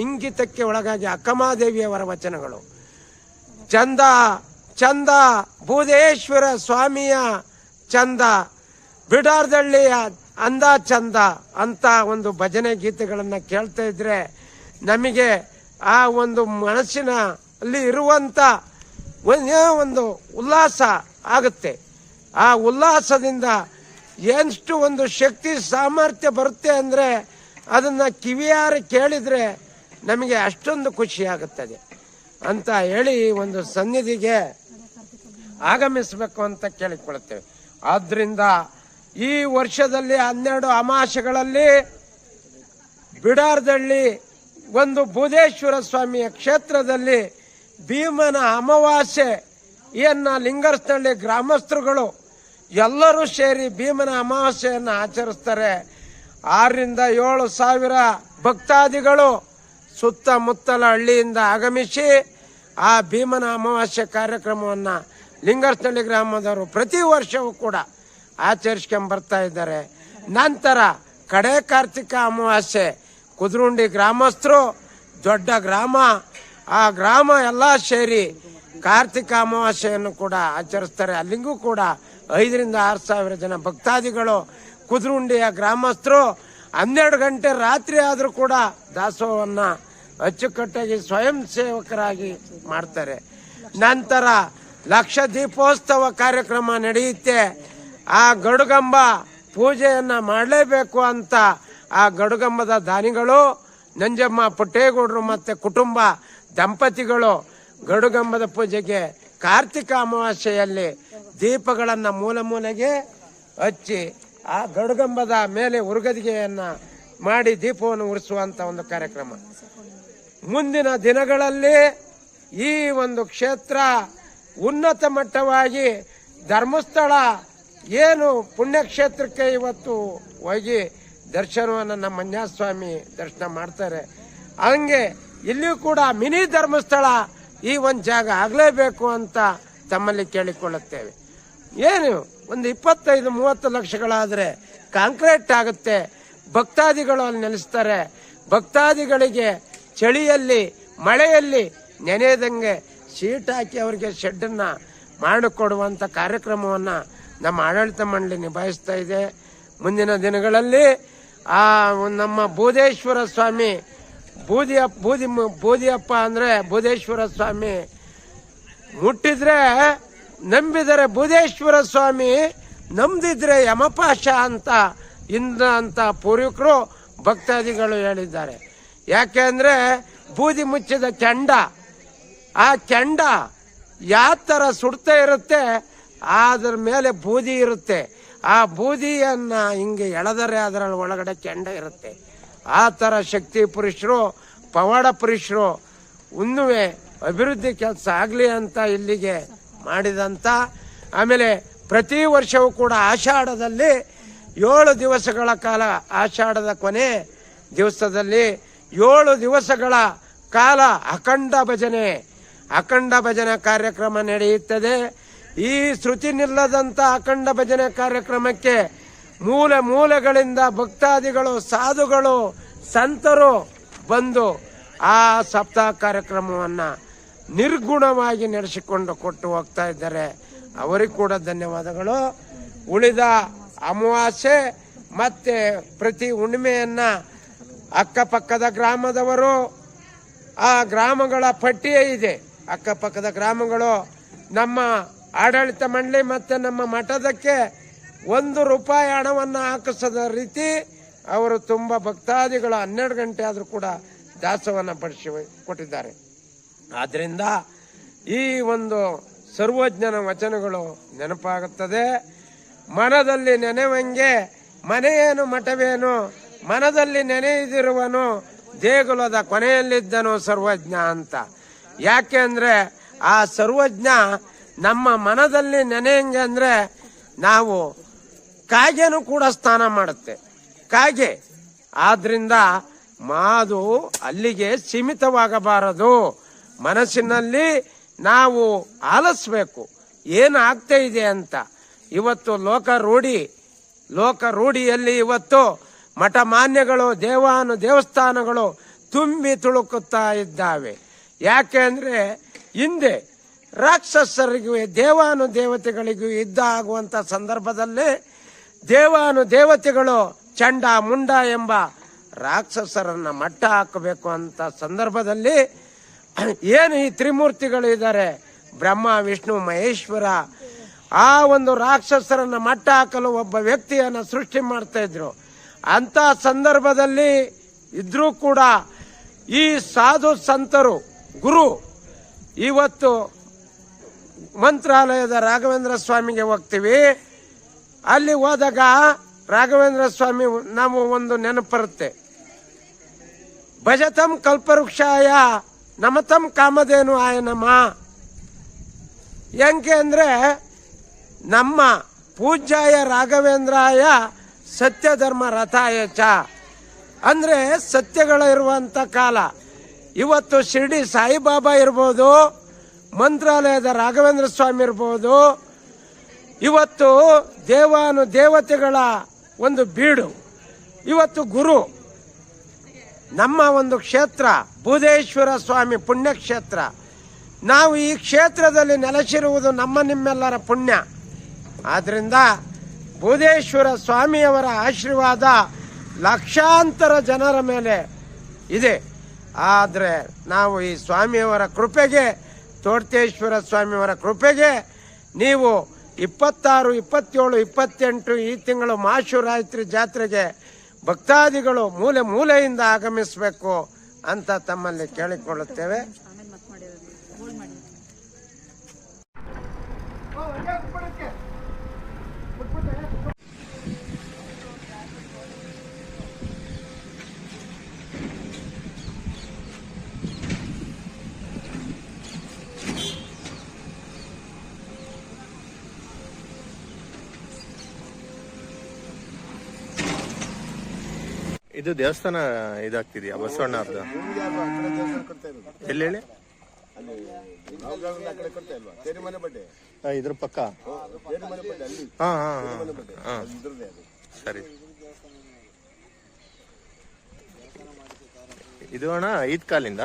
ಇಂಗಿತಕ್ಕೆ ಒಳಗಾಗಿ ಅಕ್ಕಮಾದೇವಿಯವರ ವಚನಗಳು, ಚಂದ ಚಂದ ಬೂದೇಶ್ವರ ಸ್ವಾಮಿಯ ಚಂದ, ಬಿಡಾರ್ದಳ್ಳಿಯ ಅಂದ ಚಂದ ಅಂತ ಒಂದು ಭಜನೆ ಗೀತೆಗಳನ್ನು ಕೇಳ್ತಾ ಇದ್ರೆ ನಮಗೆ ಆ ಒಂದು ಮನಸ್ಸಿನ ಅಲ್ಲಿ ಇರುವಂಥ ಒಂದು ಉಲ್ಲಾಸ ಆಗುತ್ತೆ. ಆ ಉಲ್ಲಾಸದಿಂದ ಎಷ್ಟು ಒಂದು ಶಕ್ತಿ ಸಾಮರ್ಥ್ಯ ಬರುತ್ತೆ ಅಂದರೆ ಅದನ್ನು ಕಿವಿಯಾರೆ ಕೇಳಿದರೆ ನಮಗೆ ಅಷ್ಟೊಂದು ಖುಷಿ ಆಗುತ್ತದೆ ಅಂತ ಹೇಳಿ ಒಂದು ಸನ್ನಿಧಿಗೆ ಆಗಮಿಸಬೇಕು ಅಂತ ಕೇಳಿಕೊಳ್ಳುತ್ತೇವೆ. ಆದ್ದರಿಂದ ಈ ವರ್ಷದಲ್ಲಿ 12 ಅಮಾವಾಸ್ಯೆಗಳಲ್ಲಿ ಬಿಡಾರ್ದಳ್ಳಿ ಒಂದು ಬೂದೇಶ್ವರ ಸ್ವಾಮಿಯ ಕ್ಷೇತ್ರದಲ್ಲಿ ಭೀಮನ ಅಮಾವಾಸ್ಯೆಯನ್ನು ಲಿಂಗರಸನಹಳ್ಳಿ ಗ್ರಾಮಸ್ಥರುಗಳು ಎಲ್ಲರೂ ಸೇರಿ ಭೀಮನ ಅಮಾವಾಸ್ಯೆಯನ್ನು ಆಚರಿಸ್ತಾರೆ. 6ರಿಂದ 7 ಸಾವಿರ ಭಕ್ತಾದಿಗಳು ಸುತ್ತಮುತ್ತಲ ಹಳ್ಳಿಯಿಂದ ಆಗಮಿಸಿ ಆ ಭೀಮನ ಅಮಾವಾಸ್ಯೆ ಕಾರ್ಯಕ್ರಮವನ್ನು ಲಿಂಗರಸನಹಳ್ಳಿ ಗ್ರಾಮದವರು ಪ್ರತಿ ವರ್ಷವೂ ಕೂಡ ಆಚರಿಸ್ಕೊಂಬರ್ತಾ ಇದ್ದಾರೆ. ನಂತರ ಕಡೆ ಕಾರ್ತಿಕ ಅಮಾವಾಸ್ಯೆ ಕುದ್ರುಂಡಿ ಗ್ರಾಮಸ್ಥರು, ದೊಡ್ಡ ಗ್ರಾಮ, ಆ ಗ್ರಾಮ ಎಲ್ಲ ಸೇರಿ ಕಾರ್ತಿಕ ಅಮಾವಾಸ್ಯೆಯನ್ನು ಕೂಡ ಆಚರಿಸ್ತಾರೆ. ಅಲ್ಲಿಗೂ ಕೂಡ 5ರಿಂದ 6 ಸಾವಿರ ಜನ ಭಕ್ತಾದಿಗಳು ಕುದ್ರುಂಡಿಯ ಗ್ರಾಮಸ್ಥರು 12 ಗಂಟೆ ರಾತ್ರಿ ಆದರೂ ಕೂಡ ದಾಸೋಹವನ್ನು ಅಚ್ಚುಕಟ್ಟಾಗಿ ಸ್ವಯಂ ಸೇವಕರಾಗಿ ಮಾಡ್ತಾರೆ. ನಂತರ ಲಕ್ಷ ದೀಪೋತ್ಸವ ಕಾರ್ಯಕ್ರಮ ನಡೆಯುತ್ತೆ. ಆ ಗರುಡಗಂಬ ಪೂಜೆಯನ್ನು ಮಾಡಲೇಬೇಕು ಅಂತ ಆ ಗರುಡಗಂಬದ ದಾನಿಗಳು ನಂಜಮ್ಮ ಪುಟ್ಟೇಗೌಡರು ಮತ್ತು ಕುಟುಂಬ ದಂಪತಿಗಳು ಗರುಡಗಂಬದ ಪೂಜೆಗೆ ಕಾರ್ತಿಕ ಅಮಾವಾಸ್ಯೆಯಲ್ಲಿ ದೀಪಗಳನ್ನು ಮೂಲೆ ಮೂಲೆಗೆ ಹಚ್ಚಿ ಆ ಗರುಡಗಂಬದ ಮೇಲೆ ಉರುಗದಿಗೆಯನ್ನು ಮಾಡಿ ದೀಪವನ್ನು ಉರಿಸುವಂಥ ಒಂದು ಕಾರ್ಯಕ್ರಮ. ಮುಂದಿನ ದಿನಗಳಲ್ಲಿ ಈ ಒಂದು ಕ್ಷೇತ್ರ ಉನ್ನತ ಮಟ್ಟವಾಗಿ ಧರ್ಮಸ್ಥಳ ಏನು ಪುಣ್ಯಕ್ಷೇತ್ರಕ್ಕೆ ಇವತ್ತು ಹೋಗಿ ದರ್ಶನವನ್ನು ನಮ್ಮ ಮಂಜಾಸ್ವಾಮಿ ದರ್ಶನ ಮಾಡ್ತಾರೆ, ಹಂಗೆ ಇಲ್ಲಿಯೂ ಕೂಡ ಮಿನಿ ಧರ್ಮಸ್ಥಳ ಈ ಒಂದು ಜಾಗ ಆಗಲೇಬೇಕು ಅಂತ ತಮ್ಮಲ್ಲಿ ಕೇಳಿಕೊಳ್ಳುತ್ತೇವೆ. ಏನು ಒಂದು 25-30 ಲಕ್ಷಗಳಾದರೆ ಕಾಂಕ್ರೀಟ್ ಆಗುತ್ತೆ, ಭಕ್ತಾದಿಗಳು ಅಲ್ಲಿ ನೆಲೆಸ್ತಾರೆ. ಭಕ್ತಾದಿಗಳಿಗೆ ಚಳಿಯಲ್ಲಿ ಮಳೆಯಲ್ಲಿ ನೆನೆಯದಂಗೆ ಶೀಟ್ ಹಾಕಿ ಅವರಿಗೆ ಶೆಡ್ಡನ್ನು ಮಾಡಿಕೊಡುವಂಥ ಕಾರ್ಯಕ್ರಮವನ್ನು ನಮ್ಮ ಆಡಳಿತ ಮಂಡಳಿ ನಿಭಾಯಿಸ್ತಾ ಇದೆ. ಮುಂದಿನ ದಿನಗಳಲ್ಲಿ ಆ ನಮ್ಮ ಬೂದೇಶ್ವರ ಸ್ವಾಮಿ ಬೂದಿಯಪ್ಪ ಅಂದರೆ ಬೂದೇಶ್ವರ ಸ್ವಾಮಿ ಮುಟ್ಟಿದ್ರೆ ನಂಬಿದರೆ ಬೂದೇಶ್ವರ ಸ್ವಾಮಿ, ನಂಬಿದ್ರೆ ಯಮಪಾಶ ಅಂತ ಪೂರ್ವಿಕರು ಭಕ್ತಾದಿಗಳು ಹೇಳಿದ್ದಾರೆ. ಯಾಕೆ ಅಂದರೆ ಬೂದಿ ಮುಚ್ಚಿದ ಕೆಂಡ, ಆ ಕೆಂಡ ಯಾವ ಥರ ಸುಡ್ತಾ ಇರುತ್ತೆ ಅದ್ರ ಮೇಲೆ ಬೂದಿ ಇರುತ್ತೆ. ಆ ಬೂದಿಯನ್ನು ಹಿಂಗೆ ಎಳೆದರೆ ಅದರ ಒಳಗಡೆ ಕೆಂಡ ಇರುತ್ತೆ. ಆ ಥರ ಶಕ್ತಿ ಪುರುಷರು, ಪವಾಡ ಪುರುಷರು ಇನ್ನುವೆ ಅಭಿವೃದ್ಧಿ ಕೆಲಸ ಆಗಲಿ ಅಂತ ಇಲ್ಲಿಗೆ ಮಾಡಿದಂಥ. ಆಮೇಲೆ ಪ್ರತಿ ವರ್ಷವೂ ಕೂಡ ಆಷಾಢದಲ್ಲಿ 7 ದಿವಸಗಳ ಕಾಲ, ಆಷಾಢದ ಕೊನೆ ದಿವಸದಲ್ಲಿ 7 ದಿವಸಗಳ ಕಾಲ ಅಖಂಡ ಭಜನೆ ಕಾರ್ಯಕ್ರಮ ನಡೆಯುತ್ತದೆ. ಈ ಶ್ರುತಿ ನಿಲ್ಲದಂತ ಅಖಂಡ ಭಜನೆ ಕಾರ್ಯಕ್ರಮಕ್ಕೆ ಮೂಲೆ ಮೂಲೆಗಳಿಂದ ಭಕ್ತಾದಿಗಳು, ಸಾಧುಗಳು, ಸಂತರು ಬಂದು ಆ ಸಪ್ತಾಹ ಕಾರ್ಯಕ್ರಮವನ್ನ ನಿರ್ಗುಣವಾಗಿ ನಡೆಸಿಕೊಂಡು ಕೊಟ್ಟು ಹೋಗ್ತಾ ಇದ್ದಾರೆ. ಅವರಿಗೂ ಕೂಡ ಧನ್ಯವಾದಗಳು. ಉಳಿದ ಅಮಾವಾಸ್ಯೆ ಮತ್ತೆ ಪ್ರತಿ ಹುಣ್ಣಿಮೆಯನ್ನ ಅಕ್ಕಪಕ್ಕದ ಗ್ರಾಮದವರು, ಆ ಗ್ರಾಮಗಳ ಪಟ್ಟಿಯೇ ಇದೆ, ಅಕ್ಕಪಕ್ಕದ ಗ್ರಾಮಗಳು ನಮ್ಮ ಆಡಳಿತ ಮಂಡಳಿ ಮತ್ತೆ ನಮ್ಮ ಮಠದಕ್ಕೆ ₹1 ಹಣವನ್ನು ಹಾಕಿಸದ ರೀತಿ ಅವರು ತುಂಬ ಭಕ್ತಾದಿಗಳು 12 ಗಂಟೆ ಆದರೂ ಕೂಡ ದಾಸವನ್ನ ಪಡಿಸಿ ಕೊಟ್ಟಿದ್ದಾರೆ. ಆದ್ರಿಂದ ಈ ಒಂದು ಸರ್ವಜ್ಞನ ವಚನಗಳು ನೆನಪಾಗುತ್ತದೆ. ಮನದಲ್ಲಿ ನೆನೆವಂಗೆ ಮನೆಯೇನು ಮಠವೇನು, ಮನದಲ್ಲಿ ನೆನೆಯದಿರುವನು ದೇಗುಲದ ಕೊನೆಯಲ್ಲಿದ್ದನು ಸರ್ವಜ್ಞ ಅಂತ. ಯಾಕೆ ಅಂದ್ರೆ ಆ ಸರ್ವಜ್ಞ ನಮ್ಮ ಮನದಲ್ಲಿ ನೆನೆಯಂಗೆ ಅಂದ್ರೆ ನಾವು ಕಾಗೆನೂ ಕೂಡ ಸ್ನಾನ ಮಾಡುತ್ತೆ, ಕಾಗೆ. ಆದ್ರಿಂದ ಮಾದು ಅಲ್ಲಿಗೆ ಸೀಮಿತವಾಗಬಾರದು. ಮನಸ್ಸಿನಲ್ಲಿ ನಾವು ಆಲಿಸ್ಬೇಕು ಏನಾಗ್ತಾ ಇದೆ ಅಂತ. ಇವತ್ತು ಲೋಕ ರೂಢಿಯಲ್ಲಿ ಇವತ್ತು ಮಠ ಮಾನ್ಯಗಳು, ದೇವಸ್ಥಾನಗಳು ತುಂಬಿ ತುಳುಕುತ್ತಾ ಇದ್ದಾವೆ. ಯಾಕೆ ಅಂದ್ರೆ ಹಿಂದೆ ರಾಕ್ಷಸರಿಗೂ ದೇವತೆಗಳಿಗೂ ಯುದ್ಧ ಆಗುವಂತ ಸಂದರ್ಭದಲ್ಲಿ ದೇವತೆಗಳು ಚಂಡ ಮುಂಡ ಎಂಬ ರಾಕ್ಷಸರನ್ನ ಮಟ್ಟ ಹಾಕಬೇಕು ಅಂತ ಸಂದರ್ಭದಲ್ಲಿ ಏನು ಈ ತ್ರಿಮೂರ್ತಿಗಳು ಇದ್ದಾರೆ, ಬ್ರಹ್ಮ, ವಿಷ್ಣು, ಮಹೇಶ್ವರ, ಆ ಒಂದು ರಾಕ್ಷಸರನ್ನ ಮಟ್ಟ ಹಾಕಲು ಒಬ್ಬ ವ್ಯಕ್ತಿಯನ್ನ ಸೃಷ್ಟಿ ಮಾಡ್ತಾ ಇದ್ರು. ಅಂತ ಸಂದರ್ಭದಲ್ಲಿ ಇದ್ರೂ ಕೂಡ ಈ ಸಾಧು ಸಂತರು, ಗುರು, ಇವತ್ತು ಮಂತ್ರಾಲಯದ ರಾಘವೇಂದ್ರ ಸ್ವಾಮಿಗೆ ಹೋಗ್ತೀವಿ. ಅಲ್ಲಿ ಹೋದಾಗ ರಾಘವೇಂದ್ರ ಸ್ವಾಮಿ ನಾವು ಒಂದು ನೆನಪರುತ್ತೆ, ಭಜತಂ ಕಲ್ಪವೃಕ್ಷಾಯ ನಮತಂ ಕಾಮಧೇನು ಆಯ ನಮ. ಹೆಂಗೆ ಅಂದ್ರೆ ನಮ್ಮ ಪೂಜ್ಯಾಯ ರಾಘವೇಂದ್ರಾಯ ಸತ್ಯಧರ್ಮ ರಥಾಯ ಚ, ಅಂದ್ರೆ ಸತ್ಯಗಳ ಇರುವಂತ ಕಾಲ. ಇವತ್ತು ಶಿರ್ಡಿ ಸಾಯಿಬಾಬಾ ಇರ್ಬೋದು, ಮಂತ್ರಾಲಯದ ರಾಘವೇಂದ್ರ ಸ್ವಾಮಿ ಇರ್ಬೋದು, ಇವತ್ತು ದೇವತೆಗಳ ಒಂದು ಬೀಡು, ಇವತ್ತು ಗುರು. ನಮ್ಮ ಒಂದು ಕ್ಷೇತ್ರ ಬೂದೇಶ್ವರ ಸ್ವಾಮಿ ಪುಣ್ಯಕ್ಷೇತ್ರ. ನಾವು ಈ ಕ್ಷೇತ್ರದಲ್ಲಿ ನೆಲೆಸಿರುವುದು ನಿಮ್ಮೆಲ್ಲರ ಪುಣ್ಯ. ಆದ್ರಿಂದ ಬೂದೇಶ್ವರ ಸ್ವಾಮಿಯವರ ಆಶೀರ್ವಾದ ಲಕ್ಷಾಂತರ ಜನರ ಮೇಲೆ ಇದೆ. ಆದರೆ ನಾವು ಈ ಸ್ವಾಮಿಯವರ ಕೃಪೆಗೆ, ತೋಡ್ತೇಶ್ವರ ಸ್ವಾಮಿಯವರ ಕೃಪೆಗೆ ನೀವು 26, 27, 28 ಈ ತಿಂಗಳು ಮಹಾಶಿವರಾತ್ರಿ ಜಾತ್ರೆಗೆ ಭಕ್ತಾದಿಗಳು ಮೂಲೆ ಮೂಲೆಯಿಂದ ಆಗಮಿಸಬೇಕು ಅಂತ ತಮ್ಮಲ್ಲಿ ಕೇಳಿಕೊಳ್ಳುತ್ತೇವೆ. ಇದು ದೇವಸ್ಥಾನ ಇದಾಗ್ತಿದ್ಯಾ ಬಸವಣ್ಣ ಅವ್ರದ್ದು? ಎಲ್ಲಿ ಹೇಳಿ? ಇದ್ರ ಪಕ್ಕ. ಹಾ ಹಾ ಹಾ ಸರಿ. ಇದು ಅಣ್ಣ ಈದ್ ಕಾಲಿಂದ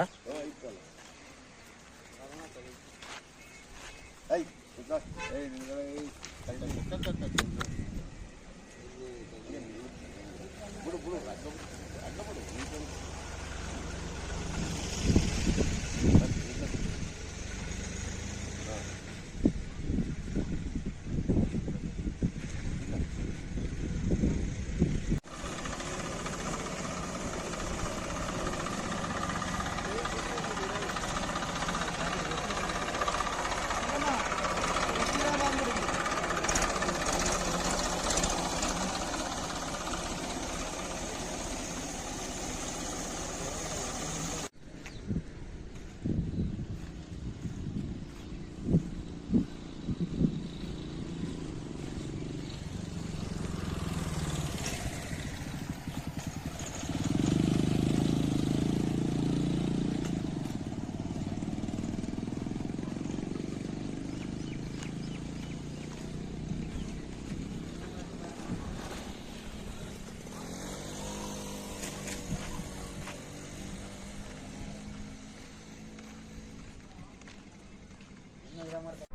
ಕೆಲಸ ಮಾಡ್ತಾರೆ.